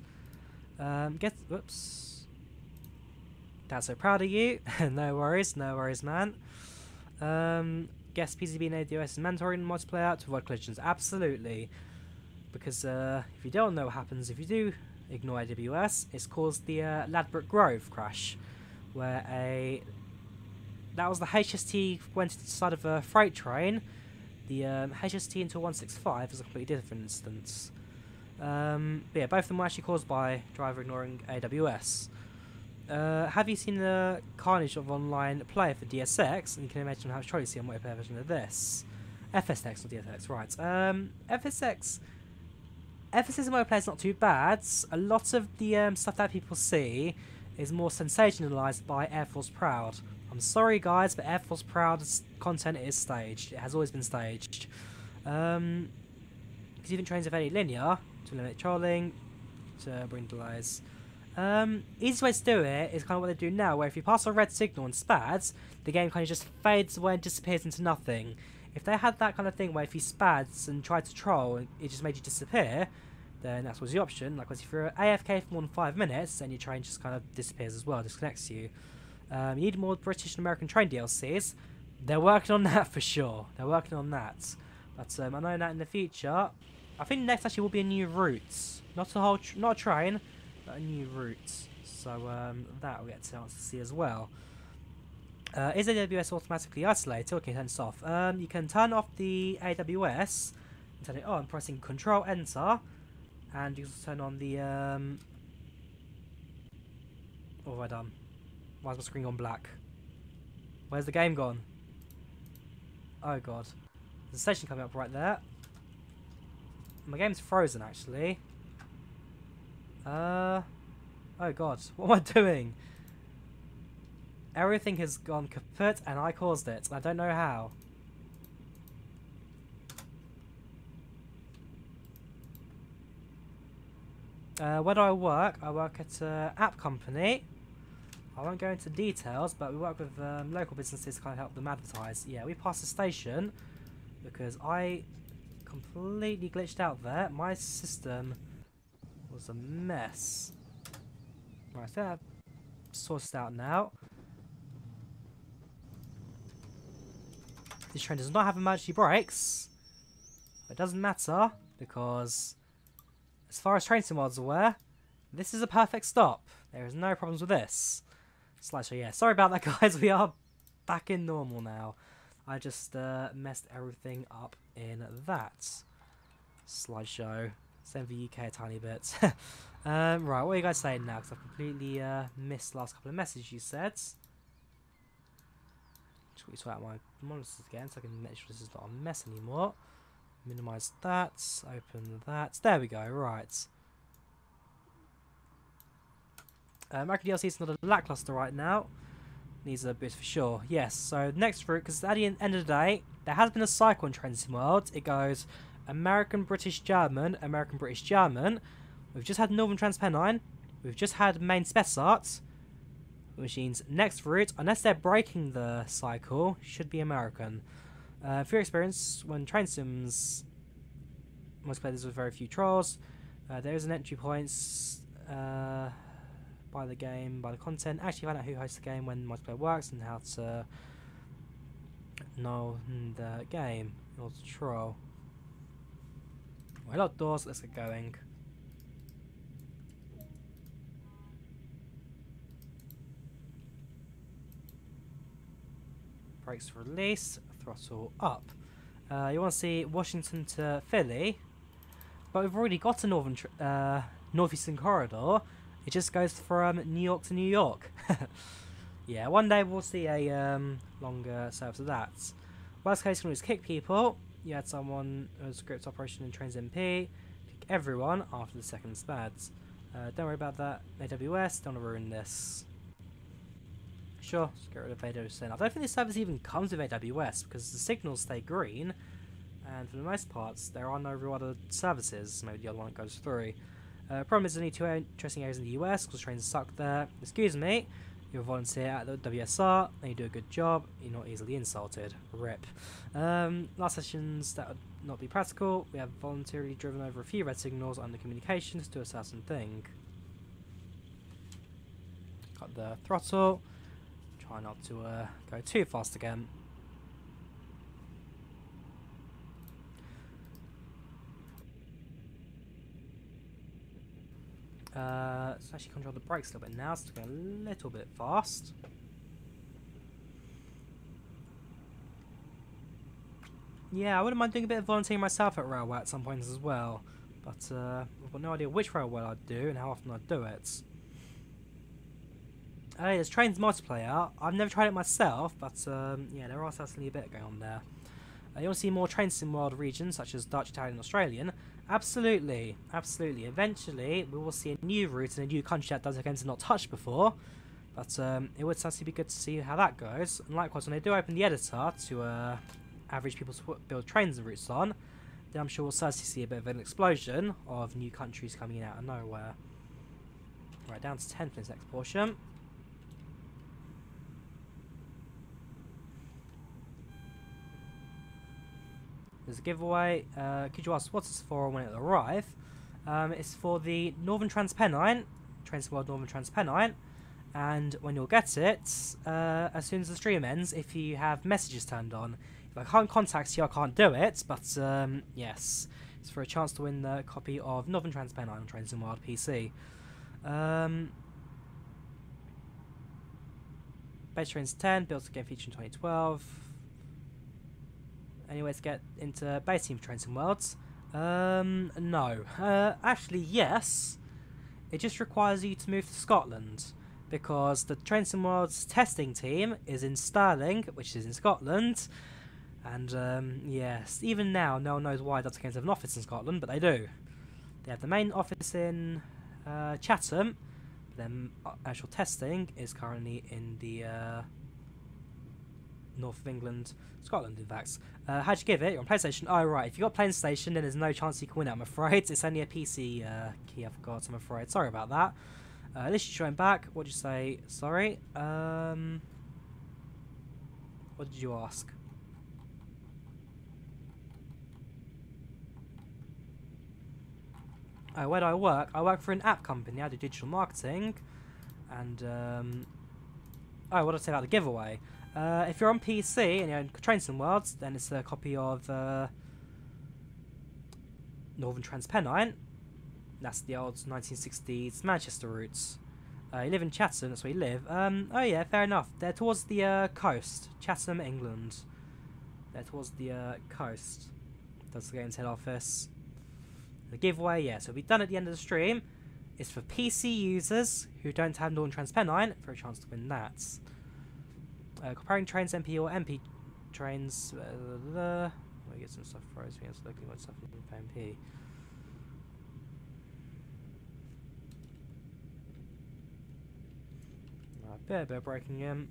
Whoops. That's so proud of you. No worries, man. Guess PCB and AWS is mandatory in multiplayer to avoid collisions. Absolutely. Because if you don't know what happens if you do ignore AWS, it's caused the Ladbroke Grove crash, where that was the HST went inside of a freight train. The HST into 165 is a completely different instance. But yeah, both of them were actually caused by driver ignoring AWS. Have you seen the carnage of online play for DSX? And you can imagine how it's trying to see a multiplayer version of this. FSX, not DSX, right. FSX multiplayer is not too bad. A lot of the stuff that people see is more sensationalised by Air Force Proud. I'm sorry guys, but Air Force Proud's content is staged. It has always been staged. Because even trains are fairly linear, to limit trolling, to bring delays. Easiest way to do it is kind of what they do now, where if you pass a red signal and spads, the game kind of just fades away and disappears into nothing. If they had that kind of thing where if you spads and tried to troll and it just made you disappear, then that was the option. Likewise, if you're AFK for more than 5 minutes, then your train just kind of disappears as well, disconnects you. You need more British and American train DLCs. They're working on that for sure. They're working on that. But I know that in the future, I think next actually will be a new route. Not a train, but a new route. So that we'll get a chance to see as well. Is AWS automatically isolated, or can you turn this off? You can turn off the AWS and turn it on pressing Control Enter, and you can turn on the what have I done? Why is my screen gone black? Where's the game gone? Oh god. There's a station coming up right there. My game's frozen actually. Oh god, what am I doing? Everything has gone kaput and I caused it. I don't know how. Where do I work? I work at an app company. I won't go into details, but we work with local businesses to kind of help them advertise. Yeah, we passed the station because I completely glitched out there. My system was a mess. Right, I think I've sorted out now. This train does not have emergency brakes. But it doesn't matter because, as far as train sim mods are aware, this is a perfect stop. There is no problems with this. Slideshow, yeah. Sorry about that, guys. We are back in normal now. I just messed everything up in that. Slideshow. Same for UK a tiny bit. Right, what are you guys saying now? Because I've completely missed the last couple of messages you said. Just quickly sort out my monitors again so I can make sure this is not a mess anymore. Minimise that, open that. There we go, right. American DLC is not a lackluster right now. Needs a boost for sure. Yes, so next route, because at the end of the day, there has been a cycle in Train Sim World. It goes American, British, German, American, British, German. We've just had Northern TransPennine. We've just had Main Spessart. Which means next route, unless they're breaking the cycle, should be American. For your experience, when Train Sims multiplayer, there's with very few trolls. There is an entry points by the game, by the content. Actually find out who hosts the game, when multiplayer works, and how to know the game in order to troll. Well, outdoors, let's get going. Brakes release, throttle up. You want to see Washington to Philly, but we've already got a northeastern corridor. It just goes from New York to New York. Yeah, one day we'll see a longer service of that. Worst case, you can always kick people. You had someone who has a script operation in Trains MP. Kick everyone after the second spads. Don't worry about that. AWS, don't want to ruin this. Sure, let's get rid of AWS. I don't think this service even comes with AWS because the signals stay green, and for the most parts there are no real other services. Maybe the other one goes through. Problem is, there's only two interesting areas in the US because trains suck there. Excuse me, you're a volunteer at the WSR and you do a good job. You're not easily insulted. RIP. Last sessions that would not be practical. We have voluntarily driven over a few red signals under communications to do a certain thing. Got the throttle. Try not to go too fast again. Let's actually control the brakes a little bit now, so it's going a little bit fast. Yeah, I wouldn't mind doing a bit of volunteering myself at Railway at some points as well, but I've got no idea which Railway I'd do and how often I'd do it. There's Trains multiplayer. I've never tried it myself, but yeah, there are certainly a bit going on there. You want to see more Train Sim World regions, such as Dutch, Italian, Australian? Absolutely, absolutely. Eventually, we will see a new route in a new country that Dutch games have not touched before. But it would certainly be good to see how that goes. And likewise, when they do open the editor to average people to build trains and routes on, then I'm sure we'll certainly see a bit of an explosion of new countries coming in out of nowhere. Right, down to 10 for this next portion. There's a giveaway. Could you ask what's this for when it arrives? It's for the Northern TransPennine, Train Sim World Northern TransPennine, and when you'll get it, as soon as the stream ends, if you have messages turned on. If I can't contact you, I can't do it, but yes, it's for a chance to win the copy of Northern TransPennine on Train Sim World PC. Base Trains 10, built a game feature in 2012. Any way to get into base team for Train Sim Worlds? No. Actually, yes. It just requires you to move to Scotland, because the Train Sim Worlds testing team is in Stirling, which is in Scotland. And yes, even now, no one knows why Dr. Games have an office in Scotland, but they do. They have the main office in Chatham, but then actual testing is currently in the north of England, Scotland, in fact. How'd you give it? You're on PlayStation? Oh, right. If you got PlayStation, then there's no chance you can win it, I'm afraid. It's only a PC key I've got, I'm afraid. Sorry about that. At least you're showing back. What'd you say? Sorry. What did you ask? Oh, where do I work? I work for an app company. I do digital marketing. And, oh, what did I say about the giveaway? If you're on PC and you're in Train Sim Worlds, then it's a copy of Northern TransPennine. That's the old 1960s Manchester routes. You live in Chatham, that's where you live. Oh yeah, fair enough. They're towards the coast. Chatham, England. They're towards the coast. That's the game's head office. The giveaway, yeah, so it'll be done at the end of the stream. It's for PC users who don't have Northern TransPennine for a chance to win that. Comparing trains MP or MP trains. We get some stuff for us. We have to look at stuff in MP. Right, bit of breaking in.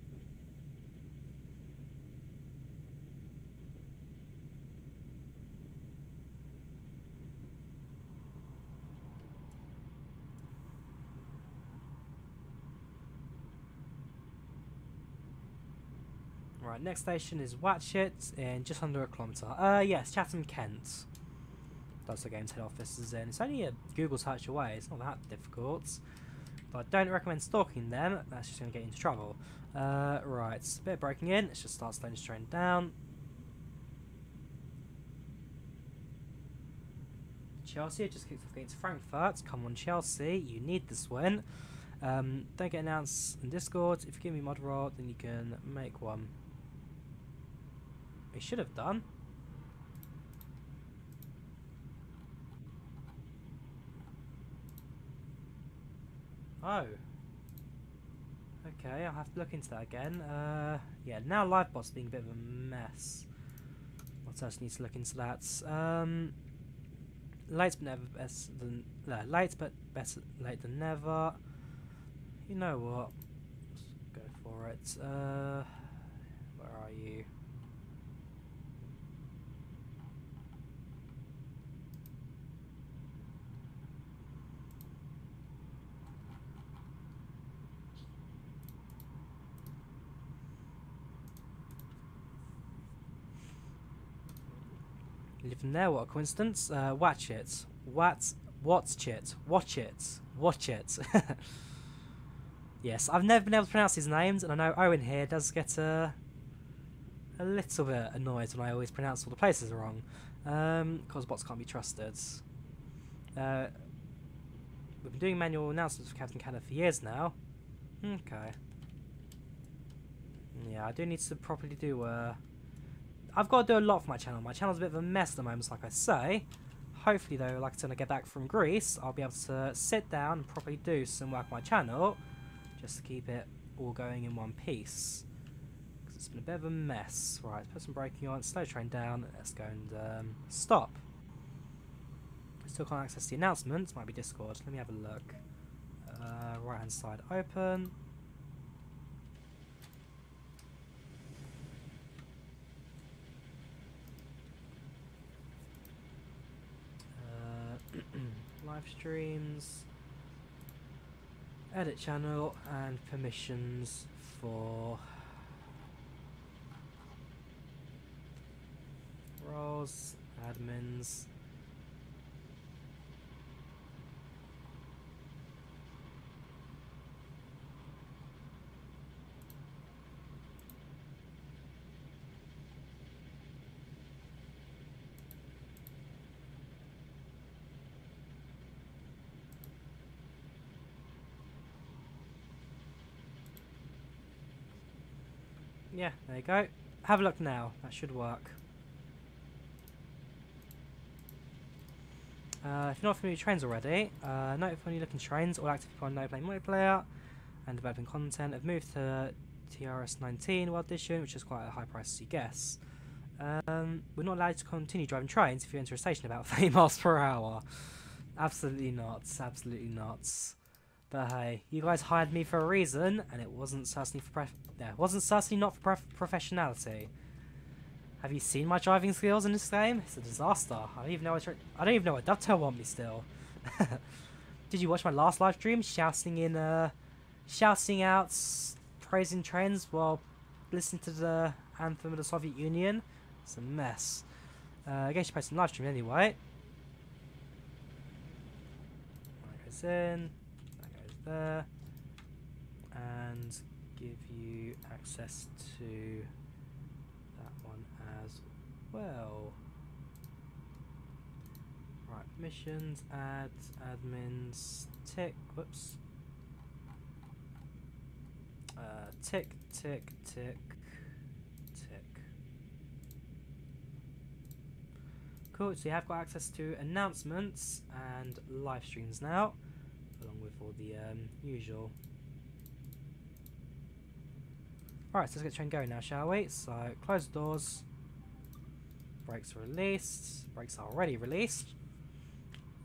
Right, next station is Watchet in just under a kilometre. Yes, Chatham-Kent. That's the game's head office is in. It's only a Google search away, it's not that difficult. But I don't recommend stalking them, that's just going to get you into trouble. Right, a bit of breaking in, let's just start slowing this train down. Chelsea just kicked off against Frankfurt. Come on Chelsea, you need this win. Don't get announced in Discord. If you give me mod rod, then you can make one. It should have done. Oh. Okay, I'll have to look into that again. Yeah, now LiveBot's being a bit of a mess. What else need to look into that? Late but never better than late but better late than never. You know what? Let's go for it. Where are you? Living there, what a coincidence. Watch it. Watch it. Watch it. Watch it. Yes, I've never been able to pronounce these names, and I know Owen here does get a little bit annoyed when I always pronounce all the places wrong. Because bots can't be trusted. We've been doing manual announcements for Captain Canada for years now. Okay. Yeah, I do need to properly do I've got to do a lot for my channel. My channel's a bit of a mess at the moment, like I say. Hopefully, though, like I said, when I get back from Greece, I'll be able to sit down and properly do some work on my channel, just to keep it all going in one piece. Because it's been a bit of a mess. Right, let's put some braking on, slow the train down, let's go and stop. Still can't access the announcements, might be Discord. Let me have a look. Right hand side open. Live streams, edit channel, and permissions for roles, admins. Yeah, there you go. Have a look now. That should work. If you're not familiar with trains already, note if when you look in trains, all active people on No Play Multiplayer and developing content have moved to TRS 19 World Edition, which is quite a high price as you guess. We're not allowed to continue driving trains if you enter a station about 30 miles per hour. Absolutely not. Absolutely not. But hey, you guys hired me for a reason, and it wasn't certainly for not for professionality. Have you seen my driving skills in this game? It's a disaster. I don't even know what dovetail want me still. Did you watch my last live stream? Shouting out, praising trains while listening to the anthem of the Soviet Union. It's a mess. I guess you posted a live stream anyway. That goes in. There, and give you access to that one as well. Right, permissions, ads, admins, tick, whoops. Tick, tick, tick, tick. Cool, so you have got access to announcements and live streams now, along with all the usual Right, so let's get the train going now, shall we? So, close the doors. Brakes released. Brakes are already released.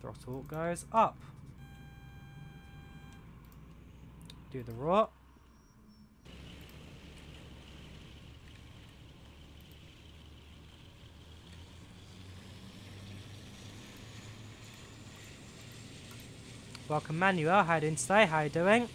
Throttle goes up. Do the roar. Welcome, Manuel. How you doing today? How you doing?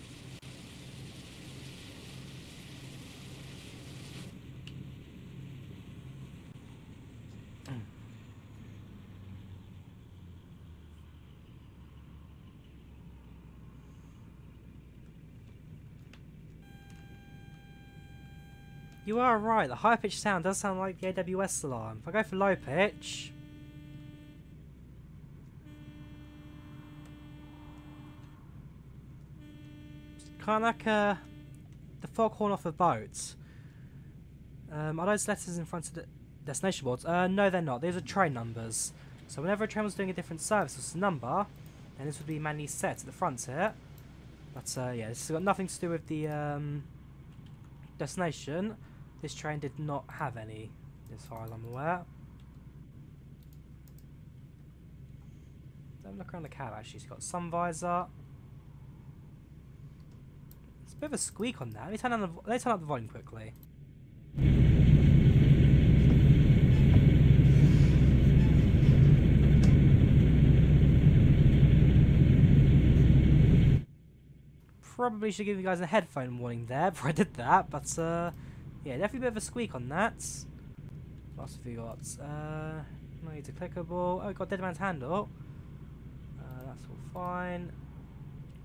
You are right, the high pitched sound does sound like the AWS alarm. If I go for low pitch, kind of like the foghorn off a boat. Are those letters in front of the destination boards? No, they're not. These are train numbers. So whenever a train was doing a different service, it's a number, and this would be manually set at the front here. But yeah, this has got nothing to do with the destination. This train did not have any, as far as I'm aware. Don't look around the cab actually. It's got sun visor. It's a bit of a squeak on that. Let me turn up the volume quickly. Probably should give you guys a headphone warning there before I did that, but yeah, definitely a bit of a squeak on that. What else have we got? No need to clickable. Oh, we've got dead man's handle. That's all fine.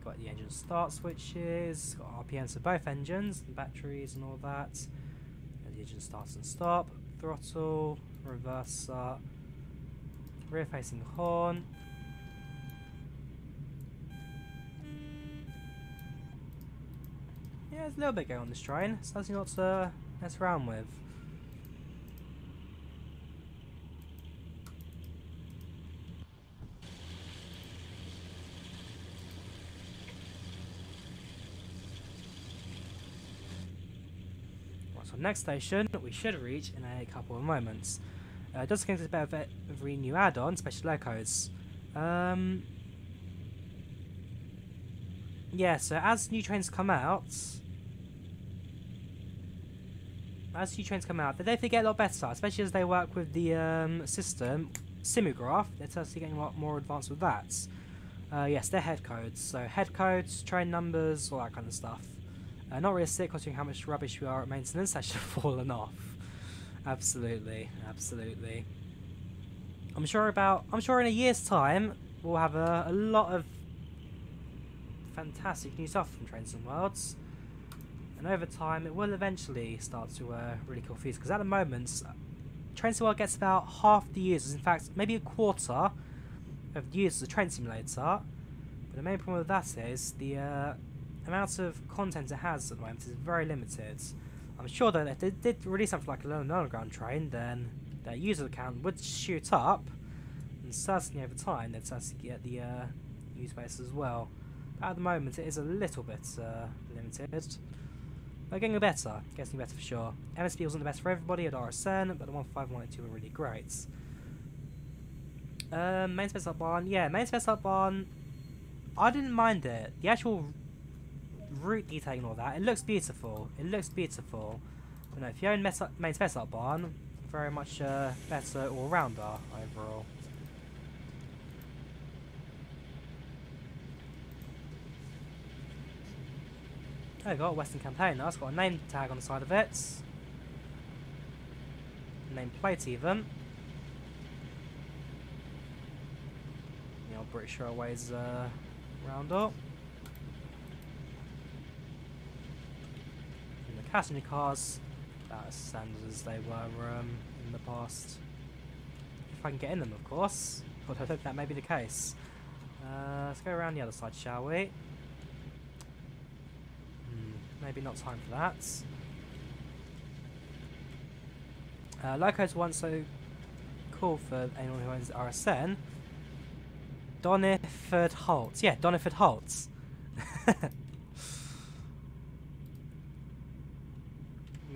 Got the engine start switches. Got RPMs for both engines, and batteries and all that. And the engine starts and stop. Throttle, reverser, rear facing horn. Yeah, there's a little bit going on this train. It's nothing not to mess around with. Right, so next station we should reach in a couple of moments. It does contain a bit of every new add-on, special locos. Yeah, so as new trains come out, they definitely get a lot better, especially as they work with the system, Simograph. They're certainly getting a lot more advanced with that. Yes, they're head codes. So head codes, train numbers, all that kind of stuff. Not realistic, considering how much rubbish we are at maintenance. That should have fallen off. Absolutely, absolutely. I'm sure in a year's time we'll have a lot of fantastic new stuff from Trains and Worlds, and over time it will eventually start to really kill fees, because at the moment Trains and World gets about half the users, in fact maybe a quarter of the users of Train Simulator, but the main problem with that is the amount of content it has at the moment is very limited. I'm sure that if they did release something like a London Underground train, then their user count would shoot up, and certainly over time they'd certainly get the user base as well. At the moment, it is a little bit limited. They're getting better for sure. MSP wasn't the best for everybody at RSN, but the 15182 were really great. Main space up barn, yeah, main space up barn. I didn't mind it. The actual route detailing and all that, it looks beautiful. But no, if you own main space up barn, very much better all rounder overall. There we go, Western Campaigner. It's got a name tag on the side of it. Name plate even. The old British Railways roundup. And the passenger cars, about as standard as they were in the past. If I can get in them, of course. But I think that may be the case. Let's go around the other side, shall we? Maybe not time for that. Locos weren't so cool for anyone who owns RSN. Doniford Holtz. Yeah, Doniford Holtz.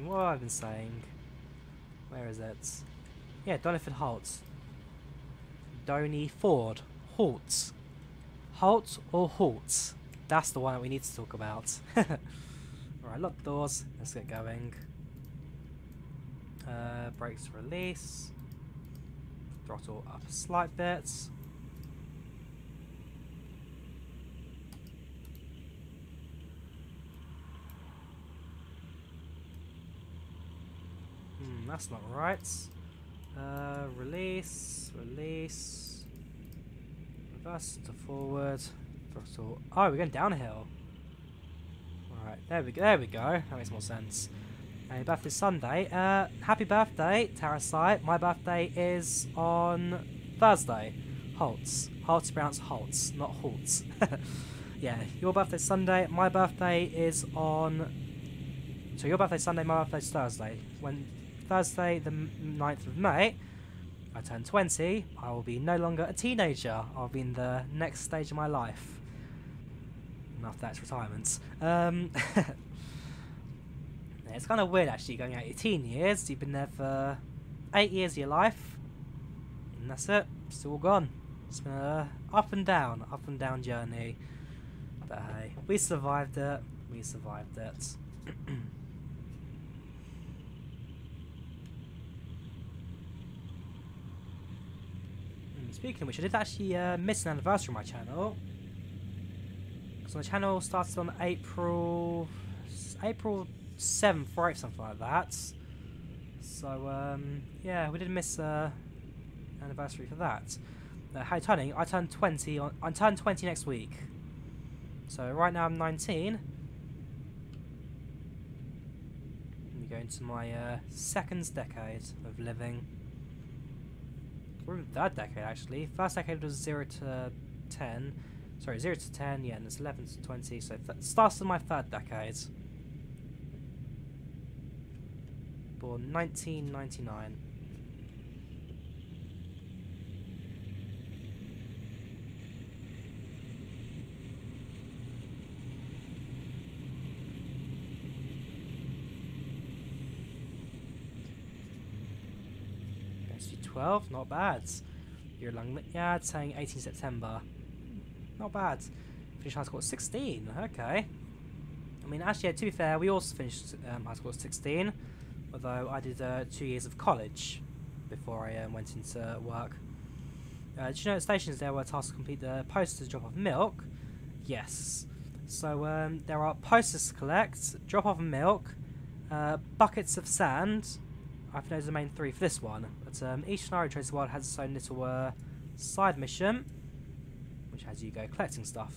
What have I been saying? Where is it? Yeah, Doniford Halt. Donny Ford. Halt. Halt or halt? That's the one that we need to talk about. Alright, lock the doors. Let's get going. Brakes release. Throttle up a slight bit. That's not right. Release, release. Reverse to forward. Throttle. Oh, we're going downhill. Alright, there we go. There we go. That makes more sense. Happy birthday Sunday. Happy birthday, Tarasite. My birthday is on Thursday. Holtz. Holtz pronounced Holtz, not Holtz. Yeah, your birthday's Sunday. My birthday is on. So your birthday's Sunday. My birthday's Thursday. When Thursday, the 9th of May, I turn 20. I will be no longer a teenager. I'll be in the next stage of my life. And after that's retirement. It's kind of weird actually going out your teen years. You've been there for 8 years of your life, and that's it. It's all gone. It's been a up and down journey. But hey, we survived it. We survived it. Speaking of which, I did actually miss an anniversary on my channel. Because my channel started on April 7th or 8th, something like that. So yeah, we did miss anniversary for that. How you turning? I turned 20 on. I turned 20 next week. So right now I'm 19. I'm going to my second decade of living. We're in the third decade actually. First decade was 0 to 10. Sorry, 0 to 10. Yeah, and it's 11 to 20. So starts in my third decade. Born 1999. Best 12, not bad. You're long, yeah, saying 18 September. Not bad. Finished high school at 16. Okay. I mean, actually, to be fair, we also finished high school at 16. Although I did 2 years of college before I went into work. Did you know at stations there were tasks to complete the posters, drop off milk? Yes. So there are posters to collect, drop off milk, buckets of sand. I think those are the main 3 for this one. But each scenario trace world has its own little side mission, which has you go collecting stuff.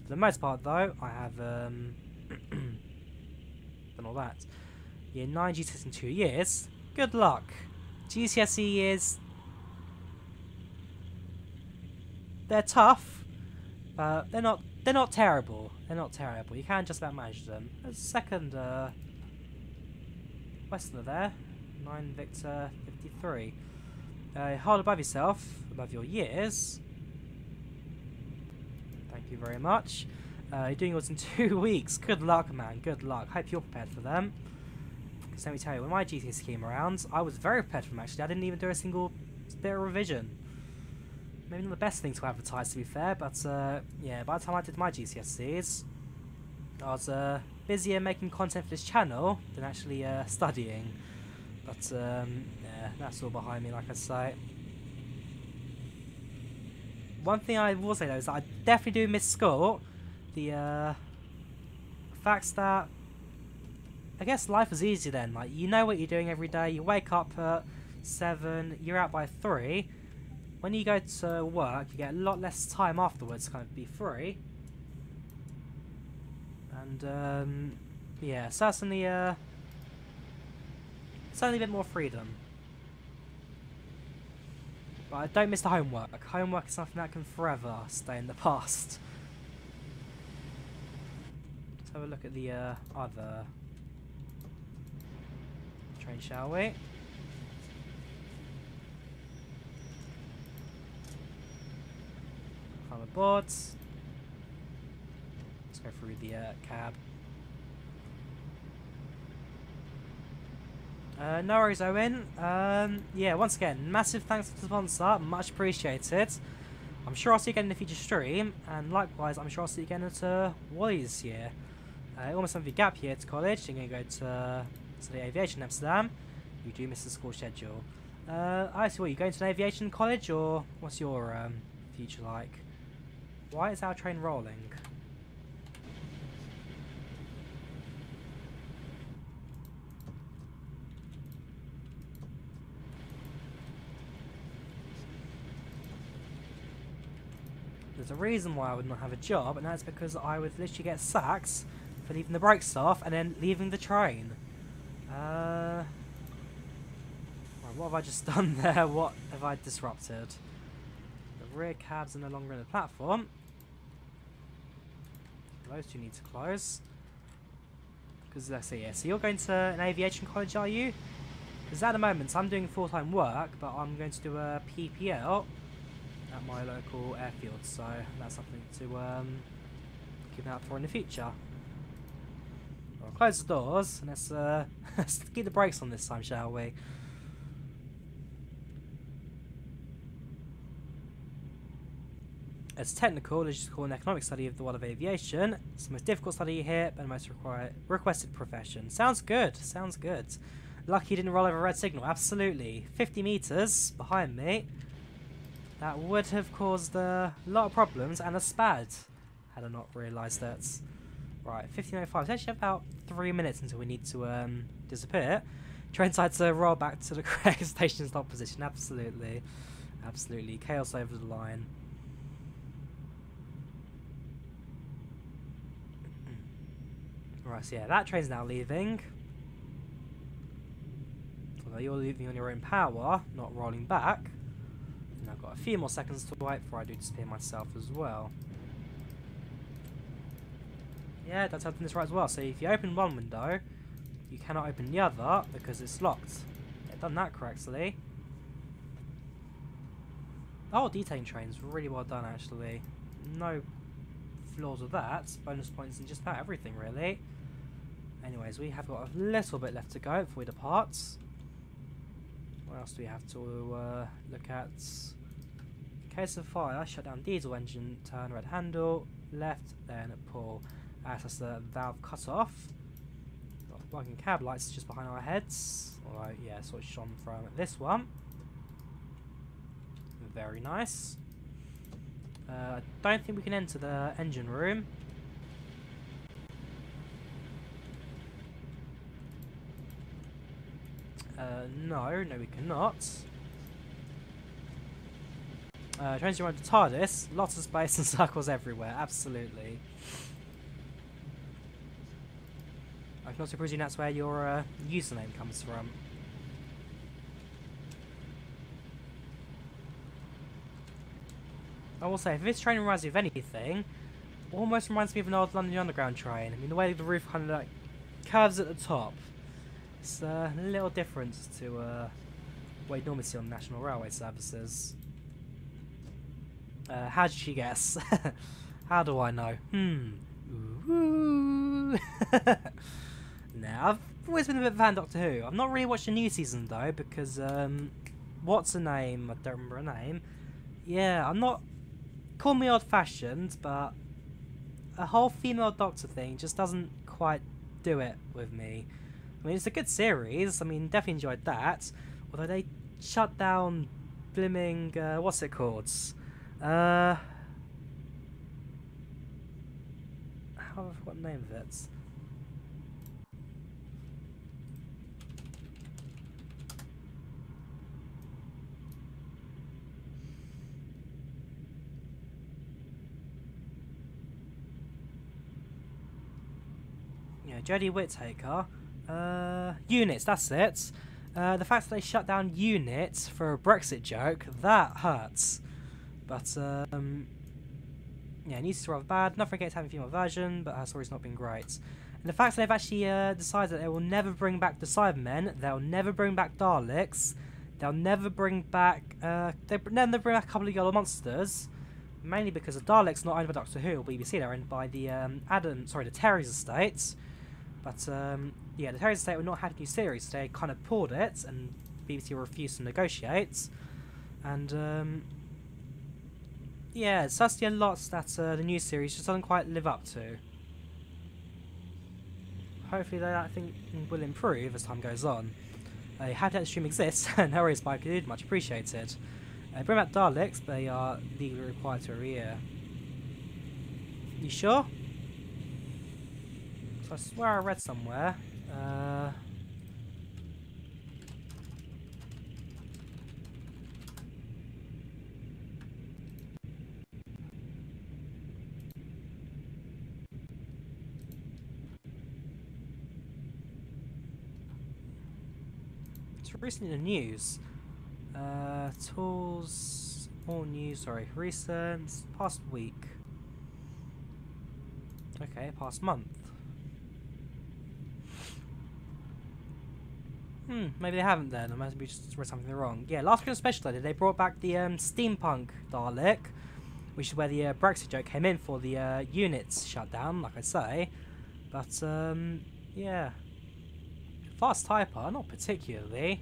For the most part, though, I have done all that. Year 9 GCSE in 2 years. Good luck. GCSE years, they're tough, but they're not terrible. They're not terrible. You can just about manage them. There's a second Westerner there. 9 Victor 53. Hold above yourself, above your years. Thank you very much. You're doing yours in 2 weeks. Good luck, man. Good luck. Hope you're prepared for them. Because let me tell you, when my GTX came around, I was very prepared for them actually. I didn't even do a single bit of revision. Maybe not the best thing to advertise, to be fair, but yeah, by the time I did my GCSEs, I was busier making content for this channel than actually studying. But yeah, that's all behind me, like I say. One thing I will say though is that I definitely do miss school. The facts that I guess life was easier then. Like, you know what you're doing every day. You wake up at 7, you're out by 3. When you go to work, you get a lot less time afterwards to kind of be free. And yeah, certainly a bit more freedom. But I don't miss the homework. Homework is something that can forever stay in the past. Let's have a look at the other train, shall we? Climb aboard. Let's go through the cab. No worries, Owen. Yeah, once again, massive thanks to the sponsor, much appreciated. I'm sure I'll see you again in the future stream, and likewise, I'm sure I'll see you again at Wally's this year. Almost have your gap year to college, you're going to go to study aviation in Amsterdam. You do miss the school schedule. I see what, you going to an aviation college, or what's your future like? Why is our train rolling? There's a reason why I would not have a job, and that's because I would literally get sacked for leaving the brakes off and then leaving the train. Right, what have I just done there? What have I disrupted? The rear cabs are no longer in the platform. Those two need to close. Because let's see, yeah. So you're going to an aviation college, are you? Because at the moment I'm doing full-time work, but I'm going to do a PPL at my local airfield, so that's something to keep an eye out for in the future. Well, close the doors and let's keep the brakes on this time, shall we? It's technical, as you call an economic study of the world of aviation. It's the most difficult study here, but the most requested profession. Sounds good, sounds good. Lucky you didn't roll over a red signal, absolutely. 50 metres behind me. That would have caused a lot of problems and a spad, had I not realised that. Right, 15:05. It's actually about 3 minutes until we need to disappear. Train decided to roll back to the correct station stop position. Absolutely, absolutely. Chaos over the line. Right, so yeah, that train's now leaving. Although you're leaving on your own power, not rolling back. And I've got a few more seconds to wait before I do disappear myself as well. Yeah, that's open this right as well. So if you open one window, you cannot open the other because it's locked. Yeah, done that correctly. Oh, detailing trains, really well done actually. No flaws with that. Bonus points in just about everything really. Anyways, we have got a little bit left to go before we depart. What else do we have to look at? In case of fire, shut down diesel engine, turn red handle, left, then pull. Access the valve cut off. Got working cab lights just behind our heads. Alright, yeah, switched on from this one. Very nice. I don't think we can enter the engine room. No, we cannot. Trains you around the TARDIS, lots of space and circles everywhere, absolutely. I can also presume that's where your username comes from. I will say, if this train reminds me of anything, almost reminds me of an old London Underground train. I mean, the way the roof kind of like curves at the top. It's a little difference to what you normally see on National Railway services. How did she guess? How do I know? Ooh. Now, I've always been a bit of a fan of Doctor Who. I've not really watched the new season though, because what's her name? I don't remember her name. Yeah, I'm not. Call me old-fashioned, but a whole female Doctor thing just doesn't quite do it with me. I mean, it's a good series. I mean, definitely enjoyed that. Although they shut down blimming, what's it called? How have I forgotten the name of it? Yeah, Jodie Whittaker. Units, that's it. The fact that they shut down Units for a Brexit joke, that hurts. But, yeah, News is rather bad. Nothing against having a female version, but her story's not been great. And the fact that they've actually decided that they will never bring back the Cybermen, they'll never bring back Daleks, they'll never bring back, they'll never bring back a couple of yellow monsters, mainly because the Daleks not owned by Doctor Who or BBC, they're owned by the the Terry's estates. But yeah, the Terriers Estate were not having a new series. They kind of pulled it, and BBC refused to negotiate. And yeah, it's just the lots that the new series just doesn't quite live up to. Hopefully that thing will improve as time goes on. You have that stream exists, no worries, Mike, dude, much appreciated. Bring back Daleks, but they are legally required to every year. You sure? So I swear I read somewhere. It's recently in the news. Tools, all news, sorry, recent, past week. Okay, past month. Maybe they haven't then, or maybe just read something wrong. Yeah, last Christmas special they brought back the steampunk Dalek, which is where the Brexit joke came in for the units shutdown, like I say. But, yeah. Fast typer, not particularly.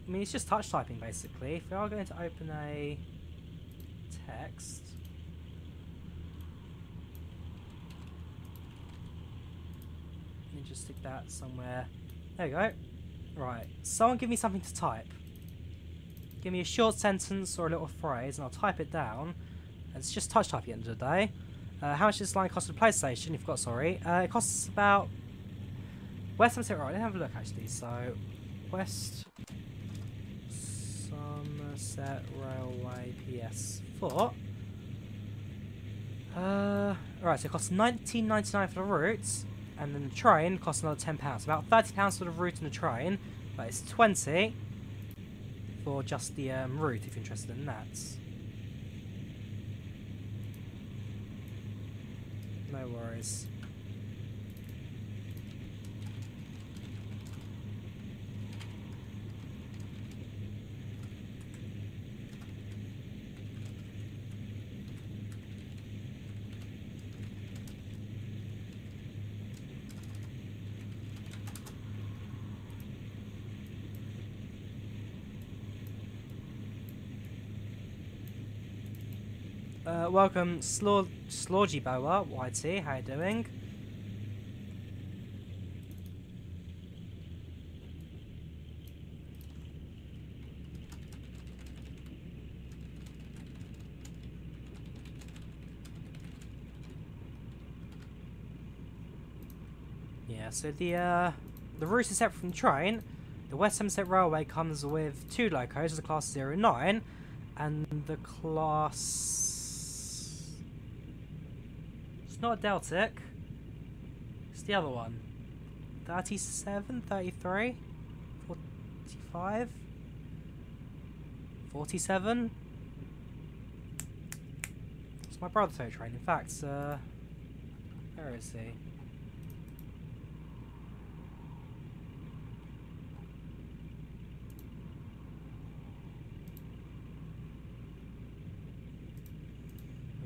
I mean, it's just touch typing, basically. If we are going to open a text... Let me just stick that somewhere. There we go. Right, someone give me something to type. Give me a short sentence or a little phrase, and I'll type it down. And it's just touch type at the end of the day. How much does this line cost for the PlayStation? You've got, sorry. It costs about... West Somerset Railway. Let's have a look, actually. So, West Somerset Railway PS4. Right, so it costs £19.99 for the route. And then the train costs another £10. About £30 for the route and the train, but it's $20 for just the route if you're interested in that. No worries. Welcome, Slorgy Boa, YT, how you doing? Yeah, so the route is separate from the train. The West Somerset Railway comes with two locos, the class 09, and the class... It's not a Deltic. It's the other one. 37, 33, 45, 47. It's my brother's tow train. In fact, where is he?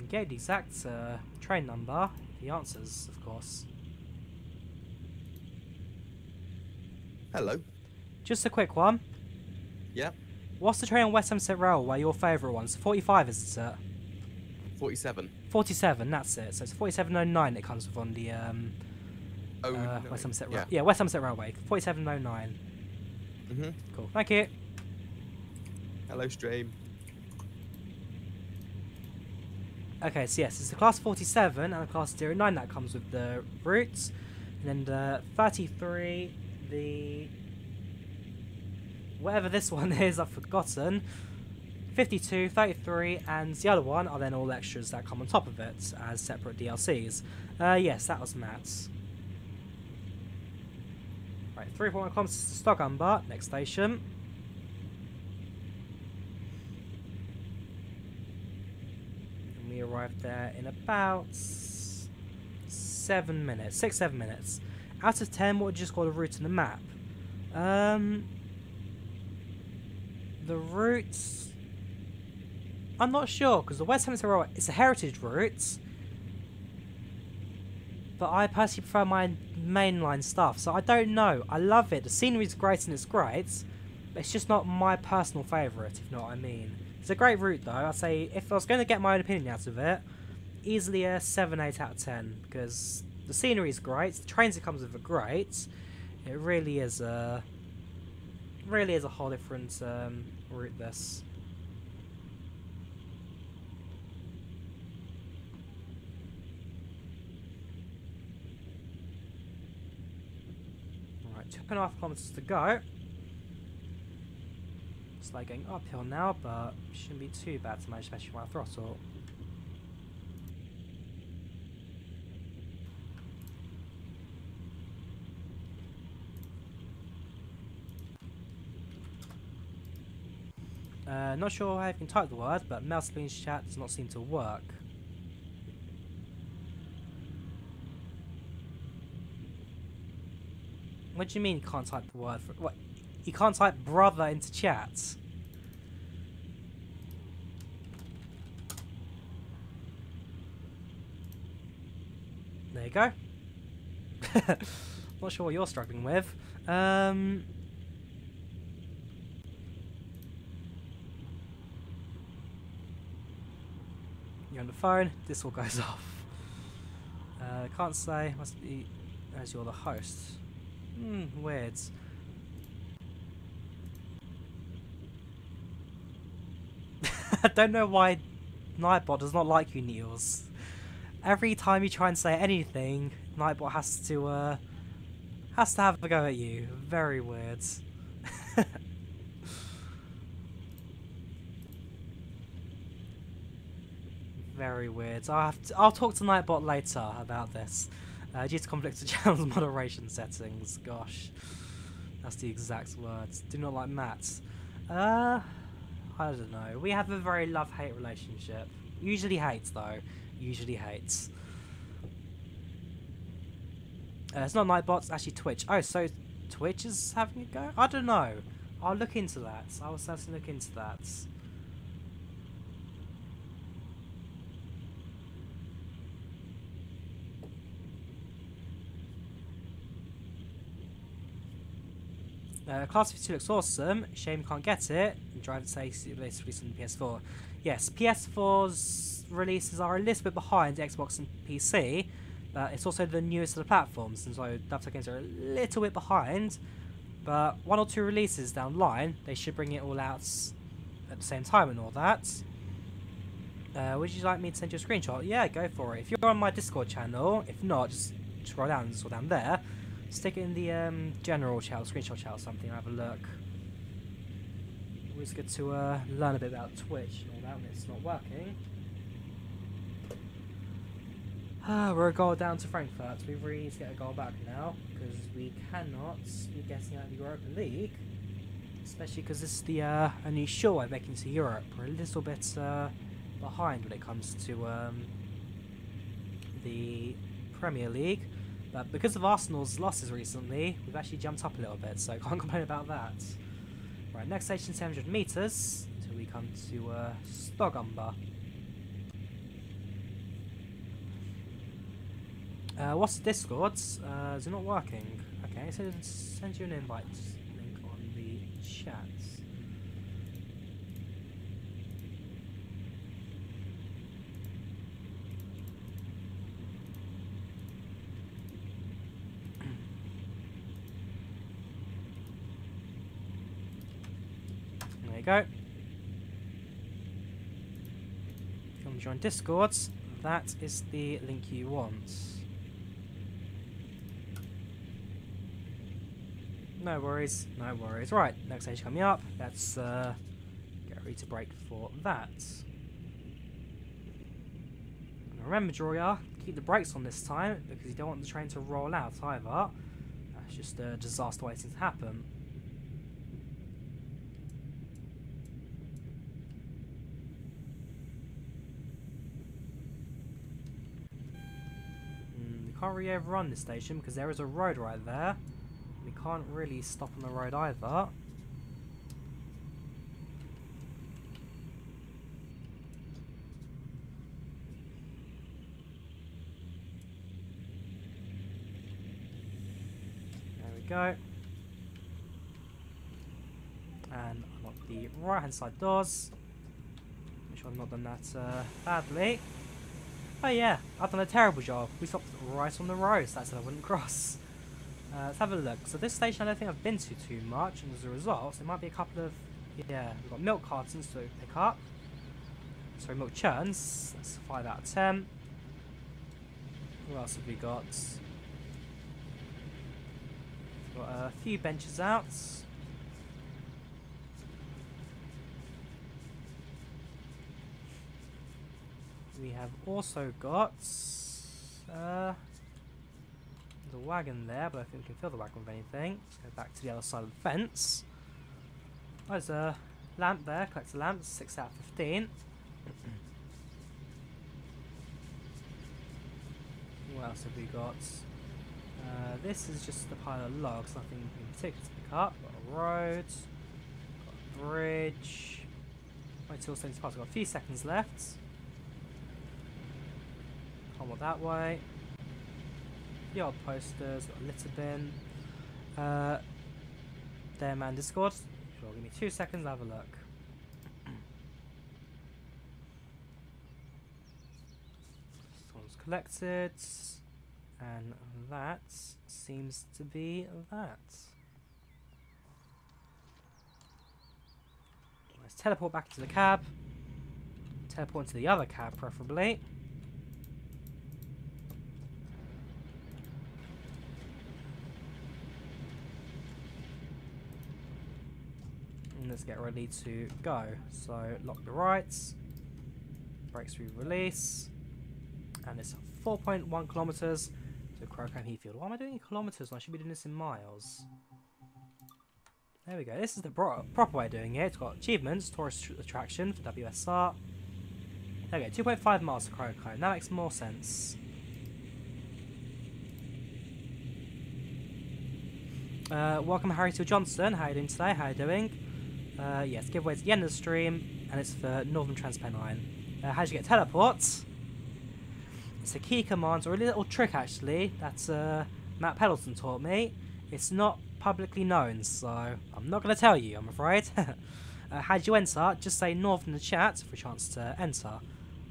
Get the exact train number, the answers, of course. Hello. Just a quick one. Yeah. What's the train on West Somerset Railway, your favourite one? So 45, isn't it? 47. 47, that's it. So it's 4709 it comes with on the West Somerset Railway. Yeah, West Somerset Railway. 4709. Cool. Thank you. Hello, stream. Okay, so yes, it's the class 47 and the class 09 that comes with the routes. And then the 33, the... whatever this one is, I've forgotten. 52, 33, and the other one are then all extras that come on top of it as separate DLCs. Yes, that was Matt's. Right, 341 comes to Stockhamber, next station. We arrived there in about 7 minutes, 6-7 minutes. Out of 10, what would you score the route in the map? The routes, I'm not sure because the West Somerset Railway, it's a heritage route. but I personally prefer my mainline stuff, so I don't know. I love it. The scenery's great and it's great, but it's just not my personal favourite, if you know what I mean. It's a great route though. I'd say if I was going to get my own opinion out of it, easily a 7, 8 out of 10, because the scenery is great, the trains it comes with are great. It really is a whole different route, this. Right, 2.5 kilometers to go. It's like going uphill now, but shouldn't be too bad to manage, especially with my throttle. Not sure how you can type the word, but Mousebean's chat does not seem to work. What do you mean you can't type the word? What? You can't type brother into chat? There you go. Not sure what you're struggling with. You're on the phone, this all goes off. Can't say, must be as you're the host. Weird. I don't know why Nightbot does not like you, Niels. Every time you try and say anything, Nightbot has to have a go at you. Very weird. Very weird. I'll talk to Nightbot later about this. Due to conflict of channels moderation settings. Gosh, that's the exact words. Do not like Matt. I don't know. We have a very love-hate relationship. Usually hates though. Usually hates. It's not Nightbot. It's actually Twitch. Oh, so Twitch is having a go? I don't know. I'll look into that. I will certainly look into that. Class 52 looks awesome. Shame you can't get it. And Drive to say it's released on the PS4. Yes, PS4's releases are a little bit behind Xbox and PC, but it's also the newest of the platforms, and so Dubside games are a little bit behind. But 1 or 2 releases down the line, they should bring it all out at the same time and all that. Would you like me to send you a screenshot? Yeah, go for it. If you're on my Discord channel, if not, just scroll down there. Stick it in the general channel, screenshot channel or something, and have a look. Always good to learn a bit about Twitch and all that when it's not working. We're a goal down to Frankfurt. We really need to get a goal back now, because we cannot be getting out of the Europa League. Especially because this is the only sure way making it to Europe. We're a little bit behind when it comes to the Premier League. But because of Arsenal's losses recently, we've actually jumped up a little bit, so I can't complain about that. Right, next station 700 metres until we come to Stogumber. What's the Discord? Is it not working? Okay, so send you an invite link on the chat. There you go. Come join Discord. That is the link you want. No worries, no worries. Right, next stage coming up. Let's get ready to brake for that. And remember, Drawyah, keep the brakes on this time because you don't want the train to roll out either. That's just a disaster waiting to happen. We can't really overrun this station because there is a road right there. We can't really stop on the road either. go. And unlock the right hand side doors. Make sure I've not done that badly. Oh yeah, I've done a terrible job. We stopped right on the road, so that's I wouldn't cross. Let's have a look. So this station I don't think I've been to too much, and as a result, there might be a couple of, yeah, we've got milk cartons to pick up. Sorry, milk churns. That's 5 out of 10. What else have we got? We've got a few benches out. We have also got there's a wagon there, but I think we can fill the wagon with anything. Let's go back to the other side of the fence. Oh, there's a lamp there, collector lamp, 6 out of 15. What else have we got? This is just a pile of logs, nothing in particular to pick up. Got a road, got a bridge. Wait till things pass. We've got a few seconds left. Come on that way. The old posters, got a litter bin. There, man, Discord. Sure, give me 2 seconds, have a look. This one's collected, and that seems to be that. Let's teleport back to the cab. Teleport into the other cab, preferably. Let's get ready to go. So lock the rights, brakes release, and it's 4.1 kilometers to Crowcombe Heathfield. Why am I doing in kilometers when I should be doing this in miles? There we go. This is the proper way of doing it. It's got achievements, tourist attraction for WSR. There we go. 2.5 miles to Crowcombe. That makes more sense. Welcome, Harry Till Johnson. How are you doing today? How are you doing? Yes, giveaway at the end of the stream, and it's for Northern TransPennine. How do you get teleports? It's a key command, or a little trick actually, that Matt Pendleton taught me. It's not publicly known, so I'm not going to tell you, I'm afraid. How do you enter? Just say North in the chat for a chance to enter.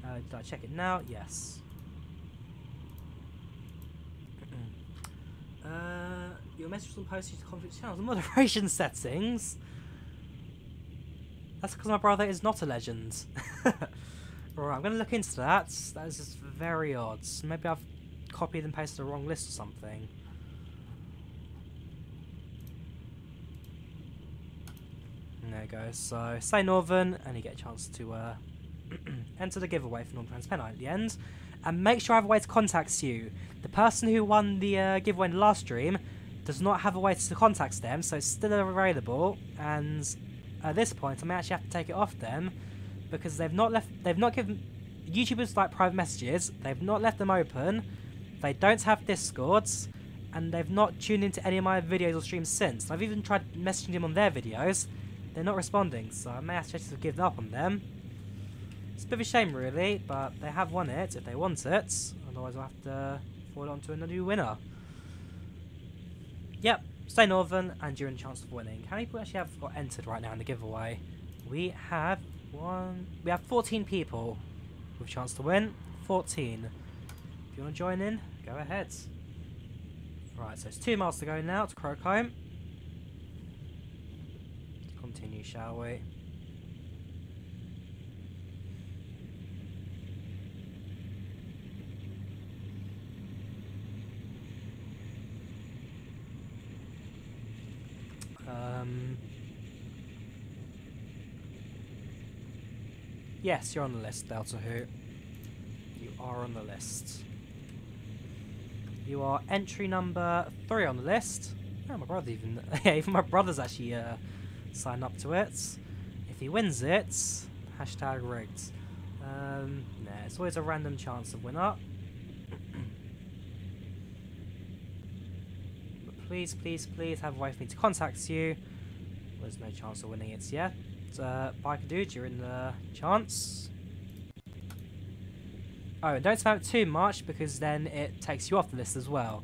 Did I check it now? Yes. Your message was posted to conflict channels. Moderation settings. That's because my brother is not a legend. Right, I'm going to look into that. That is just very odd. Maybe I've copied and pasted the wrong list or something. There you go. So, say Northern, and you get a chance to enter the giveaway for Northern TransPennine at the end. And make sure I have a way to contact you. The person who won the giveaway in the last stream does not have a way to contact them, so it's still available. And at this point, I may actually have to take it off them because they've not given YouTubers like private messages. They've not left them open. They don't have Discords, and they've not tuned into any of my videos or streams since. I've even tried messaging them on their videos. They're not responding, so I may have to just give up on them. It's a bit of a shame, really, but they have won it if they want it. Otherwise, I'll have to forward on to a new winner. Yep. Stay Northern, and you're in a chance of winning. How many people actually have got entered right now in the giveaway? We have 14 people with a chance to win. 14. If you want to join in, go ahead. Right, so it's 2 miles to go now to Crowcombe. Continue, shall we? Yes, you're on the list, Delta Who. You are on the list. You are entry number 3 on the list. Oh, my brother even... yeah, even my brother's actually signed up to it. If he wins it, hashtag rigged. Nah, it's always a random chance of winner. But please, please, please have a way for me to contact you. There's no chance of winning it yet. Biker Dude, you're in the chance. Oh, and don't spam it too much because then it takes you off the list as well.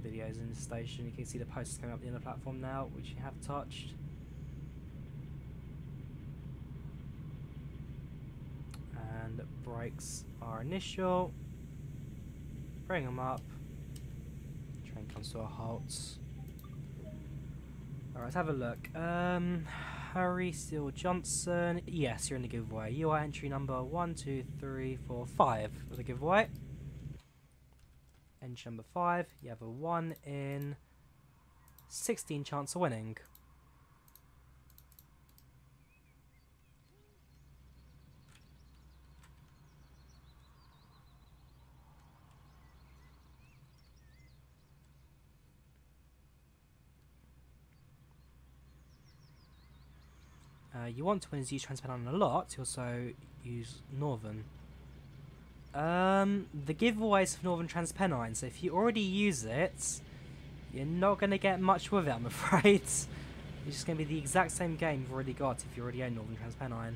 videos in the station. You can see the posters coming up the end of the platform now, which you have touched. And brakes are initial. Bring them up. Train comes to a halt. Alright, let's have a look. Harry Steele Johnson. Yes, you're in the giveaway. You are entry number 1, 2, 3, 4, 5 for the giveaway. Entry number 5. You have a 1 in 16 chance of winning. You want to use TransPennine a lot, you also use Northern. The giveaways for Northern TransPennine, so if you already use it, you're not going to get much with it, I'm afraid. It's just going to be the exact same game you've already got if you already own Northern TransPennine.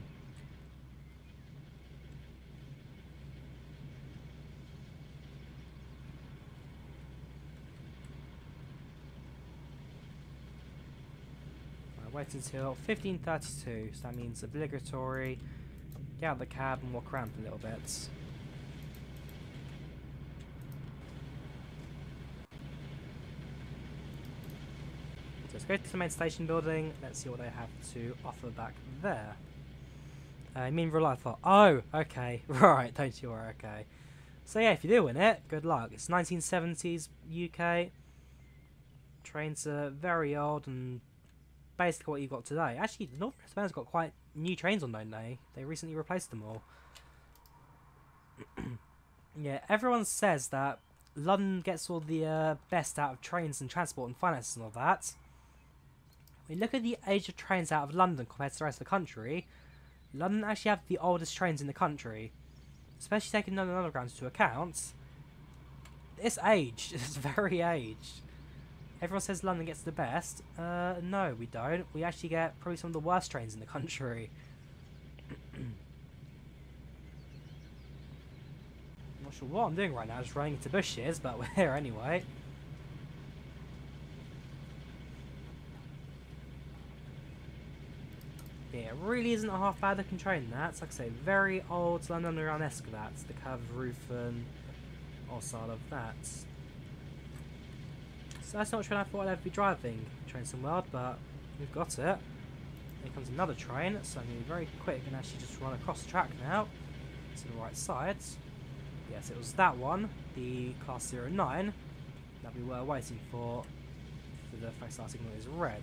Wait until 15:32, so that means obligatory. Get out of the cab and walk around for a little bit. So let's go to the main station building. Let's see what they have to offer back there. You mean real life? Oh, okay, right. Don't you worry. Okay. So yeah, if you do win it, good luck. It's 1970s UK. Trains are very old and basically what you've got today. Actually, the Northern TransPennine's got quite new trains on, don't they? They recently replaced them all. Yeah, everyone says that London gets all the best out of trains and transport and finances and all that. When you look at the age of trains out of London compared to the rest of the country, London actually have the oldest trains in the country. Especially taking London Underground into account. It's aged. It's very aged. Everyone says London gets the best. No, we don't. We actually get probably some of the worst trains in the country. I'm not sure what I'm doing right now, just running into bushes, but we're here anyway. Yeah, it really isn't a half bad looking train, that's like I say, very old London Underground-esque, that's the curved roof and all side of that. So that's not a train I thought I'd ever be driving, Trains and World, but we've got it. Here comes another train, so I'm going to be very quick and actually just run across the track now to the right side. Yes, it was that one, the Class 09, that we were waiting for the fact that signal is red.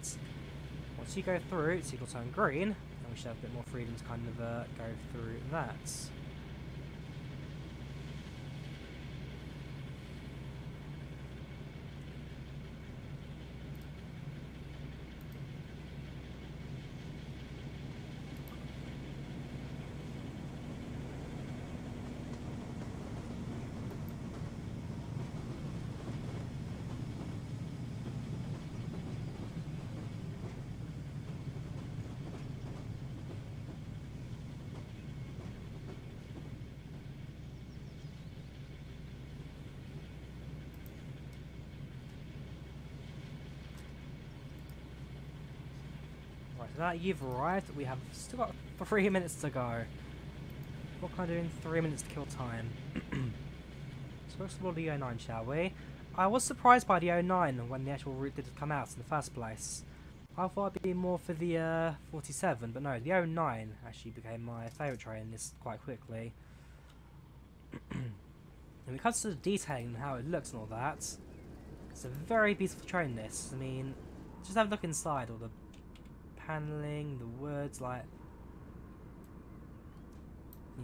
Once you go through, it's will turn green, and we should have a bit more freedom to kind of go through that. Right, so that you've arrived, we have still got 3 minutes to go. What can I do in 3 minutes to kill time? So let's explore the 09, shall we? I was surprised by the 09 when the actual route did come out in the first place. I thought it'd be more for the 47, but no, the 09 actually became my favourite train this quite quickly. When it comes to the detailing and how it looks and all that, it's a very beautiful train this. I mean, just have a look inside, all the panelling, the woods, like...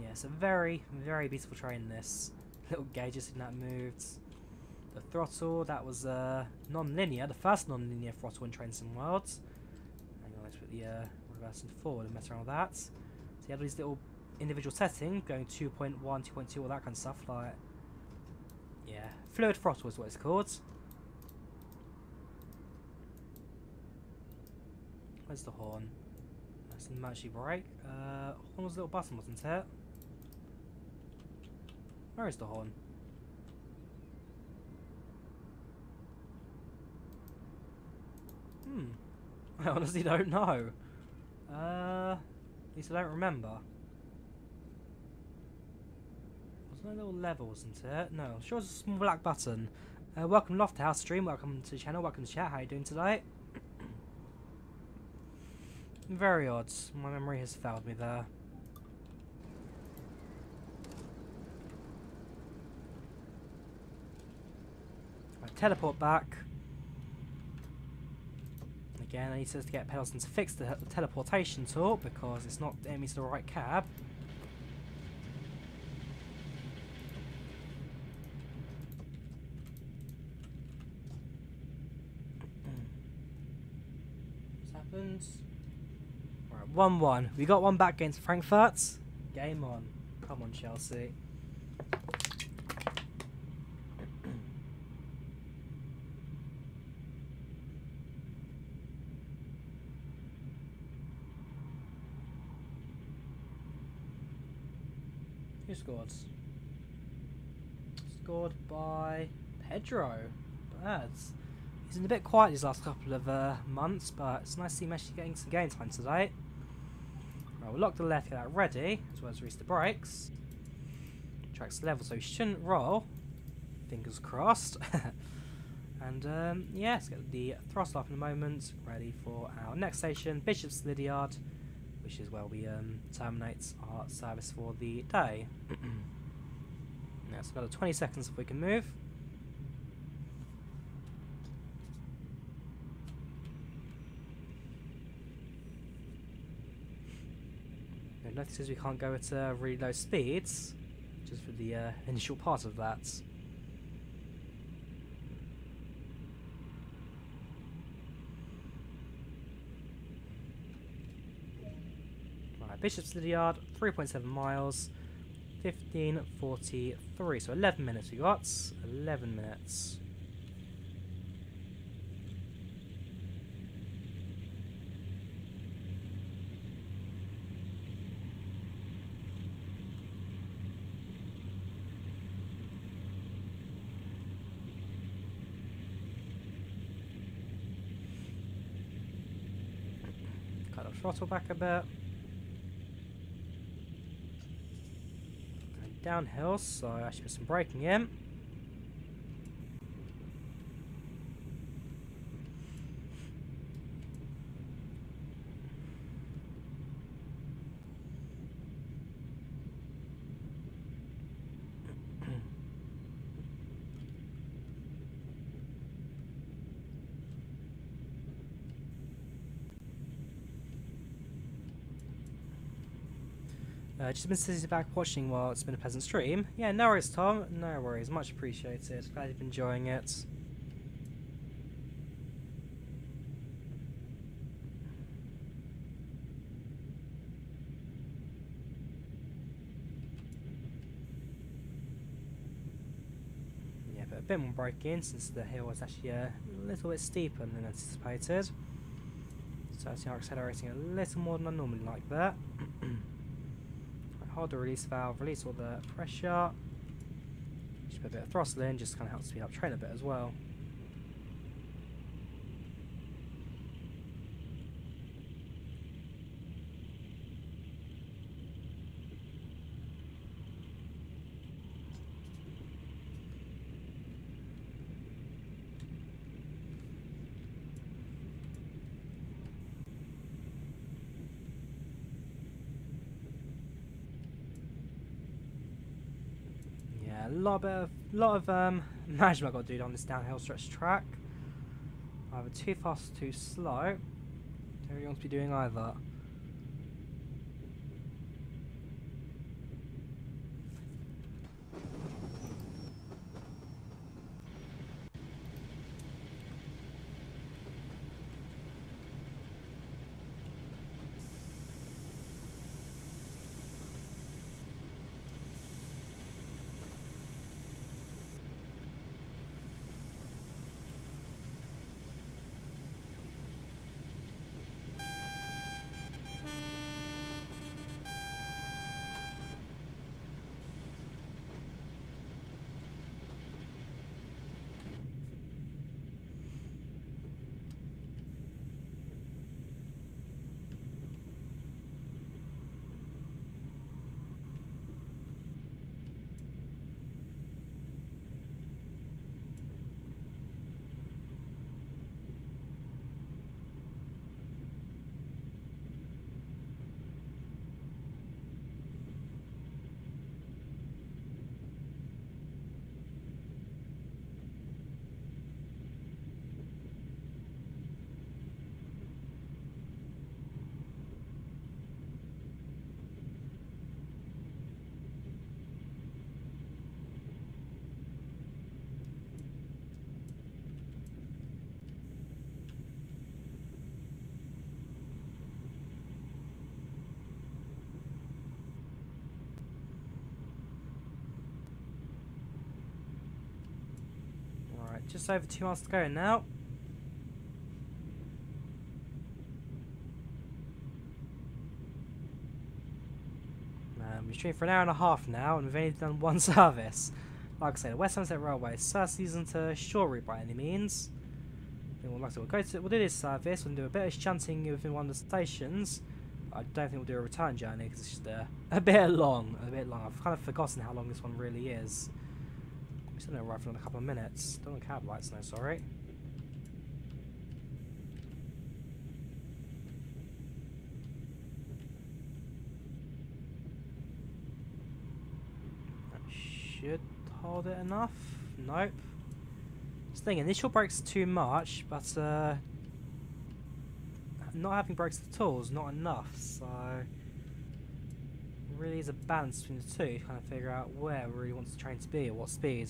Yeah, it's a very, very beautiful train this. Little gauges in that moved. The throttle, that was non-linear, the first non-linear throttle in Trains and Worlds. Hang on, let's put the reverse and forward and mess around with that. So you have these little individual settings, going 2.1, 2.2, all that kind of stuff, like... Yeah, fluid throttle is what it's called. Where's the horn? That's an emergency brake. Horn was a little button, wasn't it? Where is the horn? I honestly don't know. At least I don't remember. Wasn't there a little level, wasn't it? No, I'm sure it's a small black button. Welcome Loft House stream, welcome to the channel, welcome to chat, how are you doing today? Very odd, my memory has failed me there. Right, teleport back. Again, I need to get Pendleton to fix the teleportation tool because it's not getting me to the right cab. What's happened? Right, 1-1. We got one back against Frankfurt. Game on. Come on, Chelsea. Who scored? Scored by Pedro. Birds. He's been a bit quiet these last couple of months, but it's nice to see him actually getting some game time today. Right, we'll lock the left, get that ready, as well as release the brakes. Track's level, so he shouldn't roll. Fingers crossed. And yeah, let's get the thrust off in a moment, ready for our next station, Bishop's Lydiard, which is where we terminate our service for the day. Now it's another 20 seconds if we can move. Notice says we can't go at really low speeds, just for the initial part of that. Bishop's Lydiard, 3.7 miles, 15:43. So 11 minutes we got. 11 minutes. Cut the throttle back a bit. Downhill, so I should put some braking in. Just been sitting back watching while it's been a pleasant stream. Yeah, no worries, Tom. No worries. Much appreciated. Glad you've been enjoying it. Yeah, but a bit more braking since the hill was actually a little bit steeper than anticipated. So I are accelerating a little more than I normally like that. Hold the release valve, release all the pressure. Just put a bit of throttle in, just kind of help speed up train a bit as well. A lot of management I've got to do on this downhill stretch track. Either too fast or too slow. Don't really want to be doing either. just over 2 miles to go now. We've streamed for an hour and a half now, and we've only done one service. Like I say, the West Somerset Railway certainly isn't a short route by any means. Like I said, we'll do this service, we'll do a bit of shunting within one of the stations. I don't think we'll do a return journey because it's just a bit long. I've kind of forgotten how long this one really is. We're still going to arrive in a couple of minutes. Don't want cab lights, no, sorry. Should hold it enough. Nope. Just thinking, initial brakes too much, but not having brakes at all is not enough. So really is a balance between the two. Kind of figure out where we really want the train to be at what speed.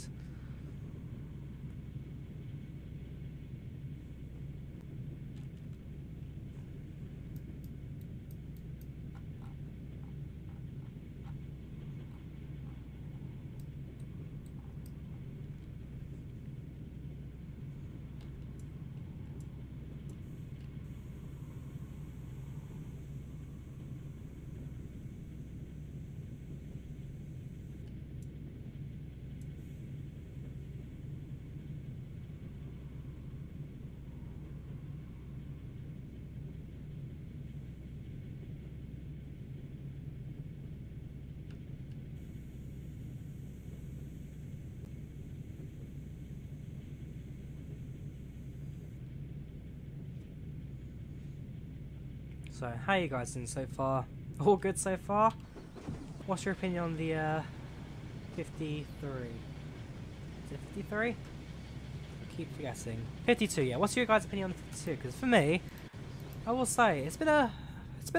So, how are you guys doing so far? All good so far? What's your opinion on the 53? Is it 53? I keep forgetting. 52, yeah. What's your guys' opinion on 52? Because for me, I will say it's been a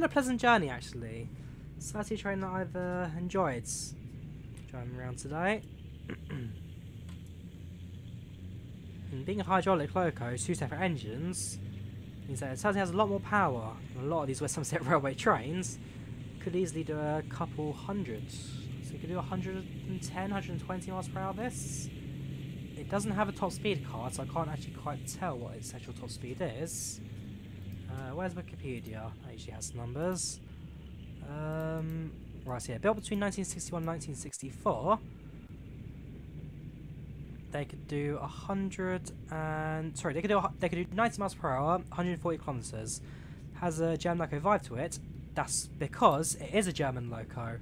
pleasant journey actually. It's actually a train that I've enjoyed driving around today. And being a hydraulic loco, 2 separate engines. Means that it certainly has a lot more power than a lot of these West Somerset Railway trains. Could easily do a couple hundreds. So you could do 110, 120 miles per hour this. It doesn't have a top speed card, so I can't actually quite tell what its actual top speed is. Where's Wikipedia? That usually has numbers. Right, so yeah, built between 1961 and 1964. They could do they could do 90 miles per hour, 140 kilometers. Has a German loco vibe to it. That's because it is a German loco.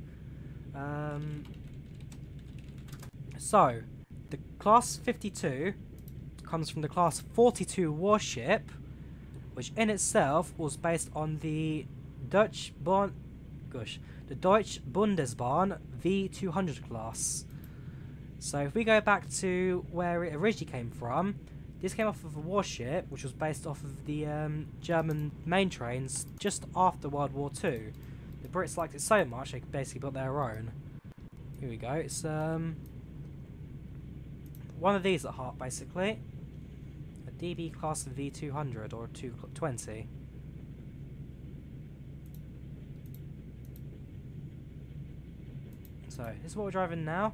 So the class 52 comes from the class 42 warship, which in itself was based on the Deutsche Bundesbahn V200 class. So if we go back to where it originally came from, this came off of a warship which was based off of the German main trains just after World War II. The Brits liked it so much they basically built their own. Here we go, it's one of these at heart basically. A DB class V200 or 220. So this is what we're driving now.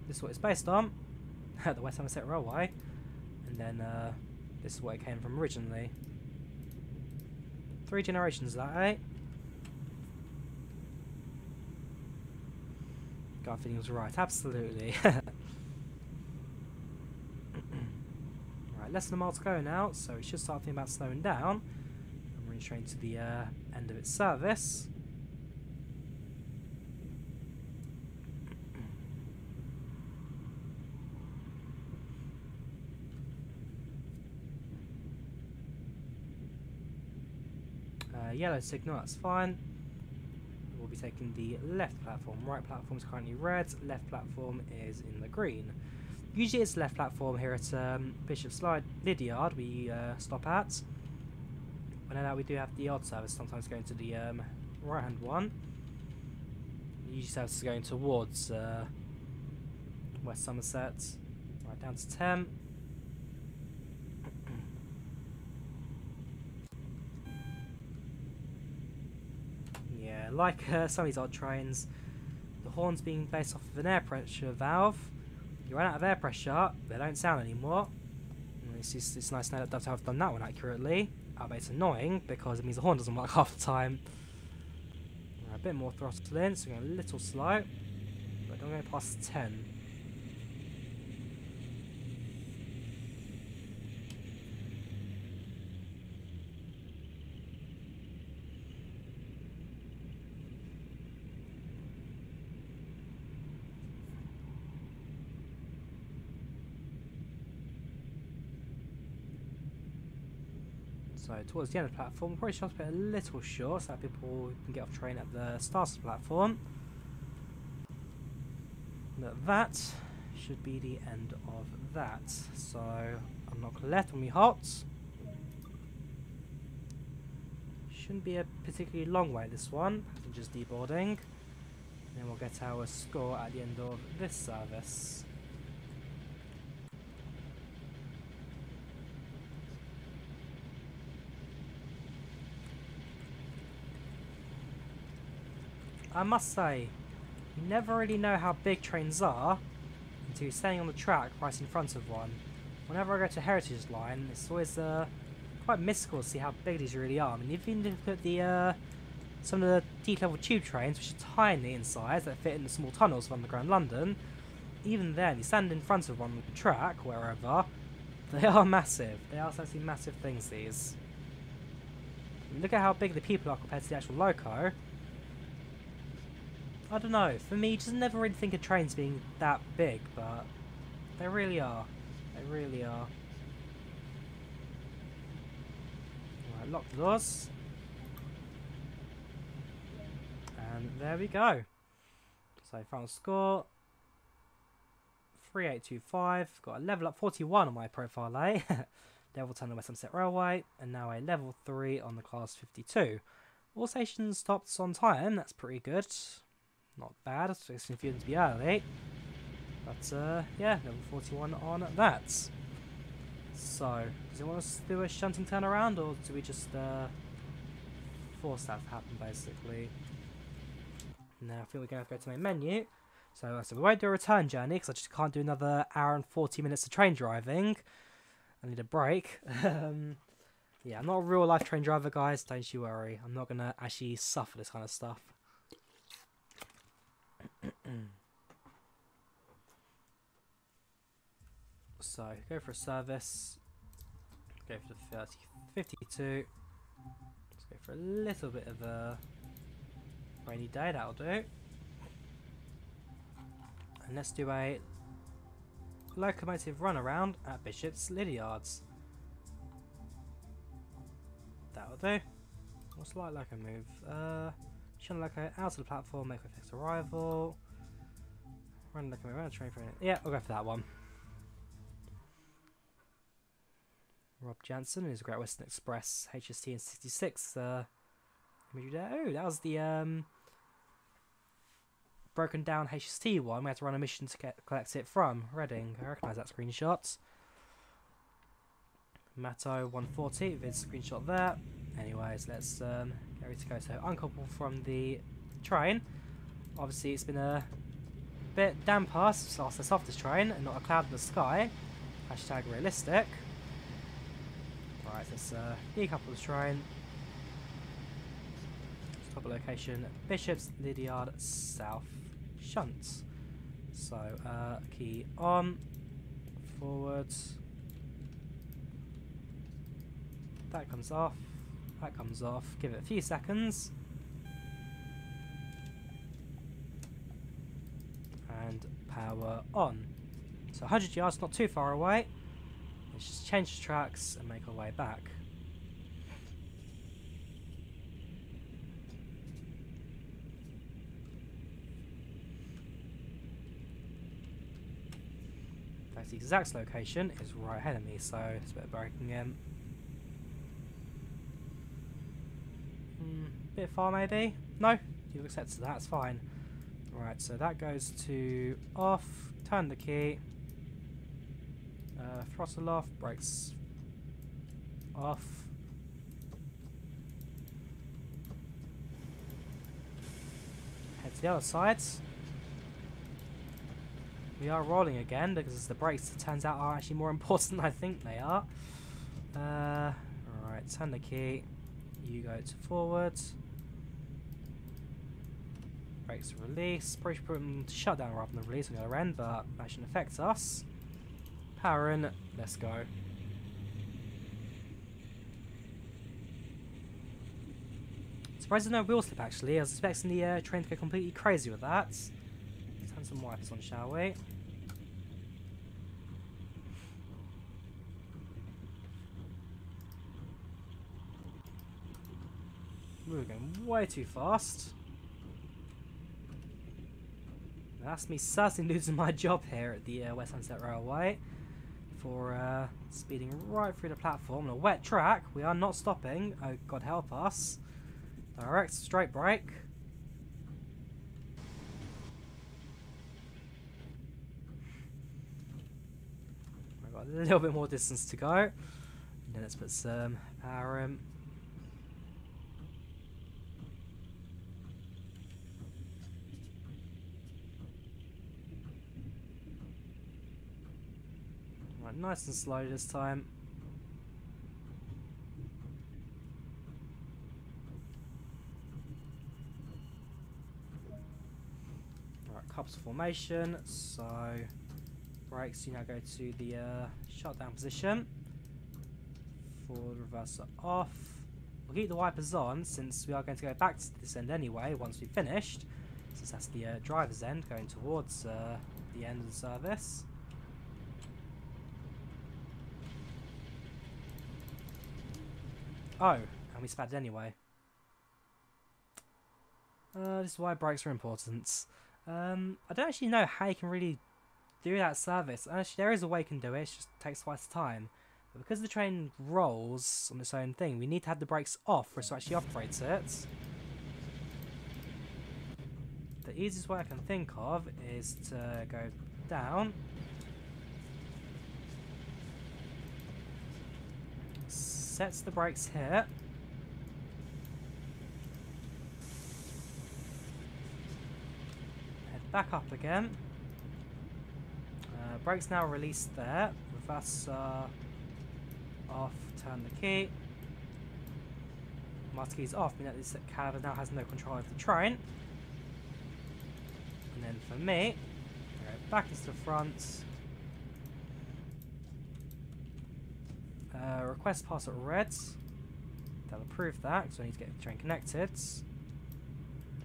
This is what it's based on, the West Somerset Railway, and then this is where it came from originally. 3 generations of that, eh? Gut feeling was right, absolutely. Right, less than a mile to go now, so it should start thinking about slowing down. And we're straight to the end of its service. Yellow signal, that's fine. We'll be taking the left platform. Right platform is currently red, left platform is in the green. Usually it's left platform here at Bishop's Lydiard we stop at. But now we do have the odd service sometimes going to the right hand one. Usually service is going towards West Somerset, right down to Thames. Like some of these odd trains, the horns being based off of an air pressure valve, You run out of air pressure, they don't sound anymore. And it's nice to know that I've done that one accurately. But it's annoying because it means the horn doesn't work half the time. Right, a bit more throttle in, so we're going a little slow. But don't go past 10. So towards the end of the platform, we'll probably try to put it a little short so that people can get off train at the start of the platform. But that should be the end of that. So I'm not left when we halt. Shouldn't be a particularly long way this one, just deboarding. Then we'll get our score at the end of this service. I must say, you never really know how big trains are until you're standing on the track right in front of one. Whenever I go to Heritage Line, it's always quite mystical to see how big these really are. I mean, even if you look at the some of the deep-level tube trains, which are tiny in size, that fit in the small tunnels of underground London, even then, you stand in front of one on the track, wherever, they are massive. They are actually massive things, these. I mean, look at how big the people are compared to the actual loco. I don't know, for me, you just never really think of trains being that big, but they really are. They really are. Alright, lock the doors. And there we go. So, final score 3825. Got a level up 41 on my profile A. Level 10 on the West Somerset Railway. And now a level 3 on the Class 52. All stations stopped on time, that's pretty good. Not bad, it's confusing to be early. But yeah, level 41 on that. So, does it want us to do a shunting turnaround, or do we just force that to happen basically? Now I think we're going to have to go to my menu. So we won't do a return journey because I just can't do another hour and 40 minutes of train driving. I need a break. Yeah, I'm not a real life train driver, guys, don't you worry. I'm not going to actually suffer this kind of stuff. So, go for a service. Go for the 52. Let's go for a little bit of a rainy day, that'll do. And let's do a locomotive run around at Bishop's Lydiards. That'll do. What's like loco move? Shun loco out of the platform, make a fixed arrival. Run locomotive around the train for it. Yeah, we'll go for that one. Rob Jansen and his Great Western Express HST in 66. Oh, that was the broken down HST one. We had to run a mission to collect it from Reading. I recognise that screenshot. Matto 140, vid screenshot there. Anyways, let's get ready to go. So uncouple from the train. Obviously, it's been a bit damper since I set off this train and not a cloud in the sky. Hashtag realistic. Right, let's decouple the train. Stop location, Bishop's Lydiard South Shunt. So, key on, forwards. That comes off, that comes off. Give it a few seconds. And power on. So 100 yards, not too far away. Let's just change the tracks and make our way back. In fact, the exact location is right ahead of me, so it's a bit of braking in. Bit far maybe? No? You've accepted that, it's fine. Right, so that goes to off, turn the key. Throttle off, brakes off. Head to the other side. we are rolling again because the brakes, it turns out, are actually more important than I think they are. Alright, turn the key. You go to forwards. Brakes release. Probably should put them to shut down rather than release on the other end, but that shouldn't affect us. Power in. Let's go. Surprised there's no wheel slip actually. I was expecting the train to go completely crazy with that. Let's turn some wipers on, shall we? We're going way too fast. That's me certainly losing my job here at the West Somerset Railway for speeding right through the platform on a wet track. We are not stopping. Oh, God help us. Direct straight brake. We've got a little bit more distance to go. And then let's put some power in. Right, nice and slow this time. Cups formation, so brakes, you now go to the shutdown position. Forward reverser off. We'll keep the wipers on since we are going to go back to this end anyway once we've finished, since that's the driver's end going towards the end of the service. Oh, and we spatted anyway. This is why brakes are important. I don't actually know how you can really do that service. Actually, there is a way you can do it, it just takes twice the time. But because the train rolls on its own thing, we need to have the brakes off for us to actually operate it. The easiest way I can think of is to go down, sets the brakes here. Back up again. Brakes now released there. Reverse off, turn the key. Master key's off, meaning that this cab now has no control over the train. And then for me, I go back into the front. Request pass at red. They'll approve that because I need to get the train connected.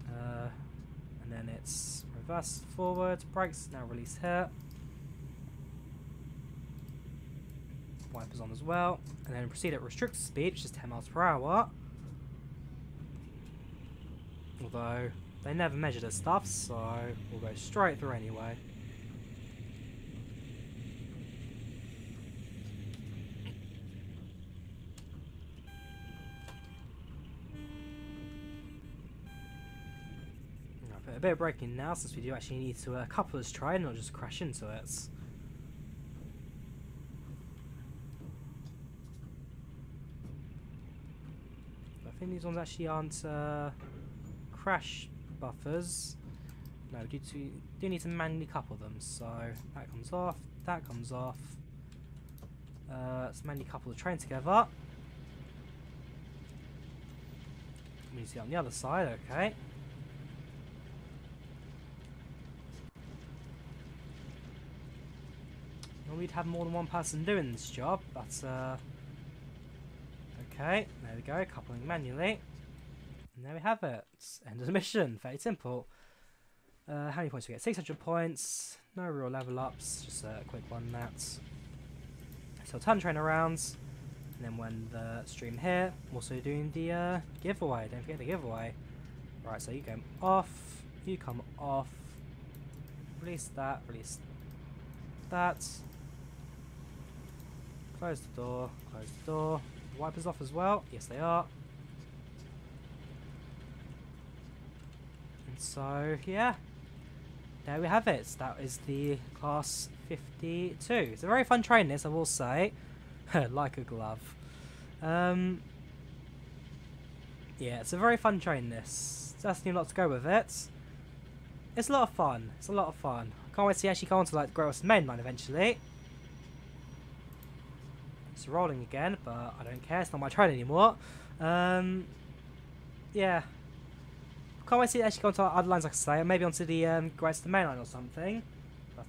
And then it's reverse forward, brakes now release here. Wipers on as well. And then proceed at restricted speed, which is 10 miles per hour. Although they never measure this stuff, so we'll go straight through anyway. A bit of braking now since we do actually need to couple this train, not just crash into it. I think these ones actually aren't crash buffers. No, we do need to manually couple them. So that comes off, that comes off. Let's manually couple the train together. We need to see on the other side, okay. We'd have more than one person doing this job, but okay, there we go, coupling manually, and there we have it. End of the mission. Very simple. How many points do we get? 600 points. No real level ups, just a quick one. That. So turn the train around, and then when the stream here, also doing the giveaway. Don't forget the giveaway. Right, so you come off, you come off. Release that. Release that. Close the door, close the door. The wipers off as well. Yes, they are. And so, yeah. There we have it. That is the Class 52. It's a very fun train, this, I will say. Like a glove. Yeah, it's a very fun train, this. There's definitely a lot to go with it. It's a lot of fun. It's a lot of fun. Can't wait to see actually go on to like the Great Western Main Line eventually. It's rolling again, but I don't care. It's not my train anymore. Yeah. Can't wait to see it actually go onto other lines, like I say, or maybe onto the Great Western Main Line or something. But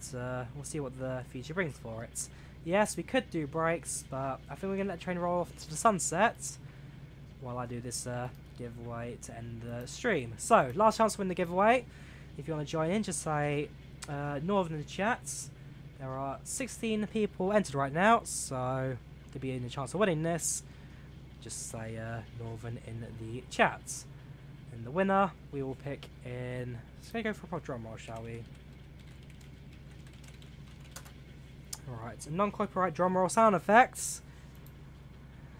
we'll see what the future brings for it. Yes, we could do breaks, but I think we're going to let the train roll off to the sunset while I do this giveaway to end the stream. So, last chance to win the giveaway. If you want to join in, just say Northern in the chats. There are 16 people entered right now, so to be in the chance of winning this, just say Northern in the chats. And the winner, we will pick in... Let's go for a proper drum roll, shall we? Alright, so non-copyright drum roll sound effects.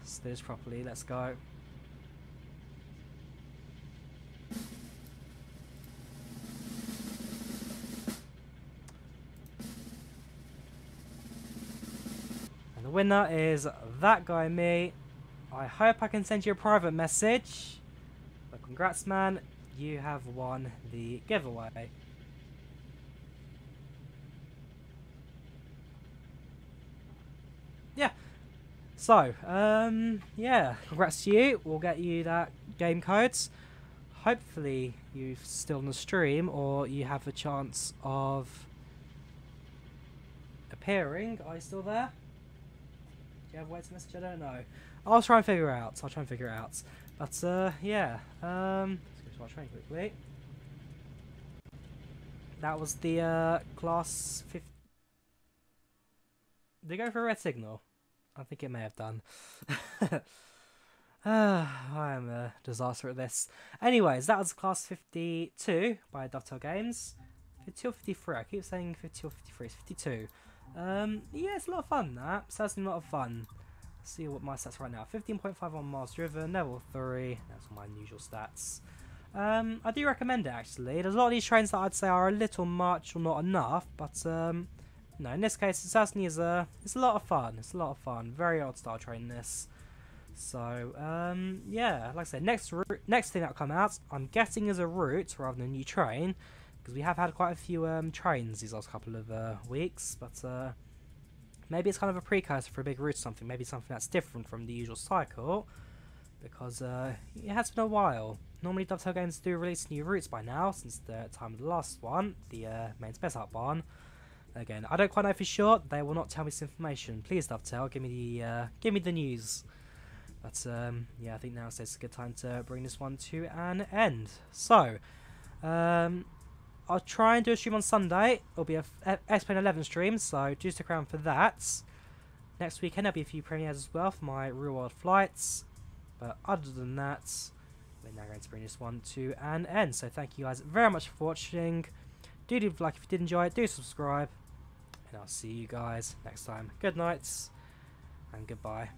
Let's do this properly, let's go. And the winner is that guy, me. I hope I can send you a private message. But congrats, man. You have won the giveaway. Yeah. So, yeah, congrats to you. We'll get you that game codes. Hopefully you're still on the stream, or you have a chance of appearing. Are you still there? Do you have a way to message? I don't know. I'll try and figure it out. But, yeah. Let's go to our train quickly. That was the, class 50. Did it go for a red signal? I think it may have done. I am a disaster at this. Anyways, that was class 52 by Dovetail Games. 52 or 53? I keep saying 52 or 53. It's 52. Yeah, it's a lot of fun, that. Certainly a lot of fun. Let's see what my stats are right now. 15.51 miles driven, level 3. That's all my usual stats. I do recommend it, actually. There's a lot of these trains that I'd say are a little much or not enough, but, no, in this case, it certainly is it's a lot of fun. It's a lot of fun. Very old style train, this. So, yeah, like I said, next thing that'll come out, I'm guessing is a route rather than a new train, because we have had quite a few trains these last couple of weeks, but maybe it's kind of a precursor for a big route or something. Maybe something that's different from the usual cycle, because it has been a while. Normally, Dovetail Games do release new routes by now, since the time of the last one, the main Spec Out one. Again, I don't quite know for sure. They will not tell me this information. Please, Dovetail, give me the news. But yeah, I think now it's a good time to bring this one to an end. So, I'll try and do a stream on Sunday. It'll be a X-Plane 11 stream, so do stick around for that. Next weekend there'll be a few premieres as well for my real world flights. But other than that, we're now going to bring this one to an end. So thank you guys very much for watching. Do leave a like if you did enjoy it. Do subscribe. And I'll see you guys next time. Good nights. And goodbye.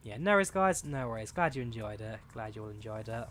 Yeah, no worries guys. No worries. Glad you enjoyed it. Glad you all enjoyed it.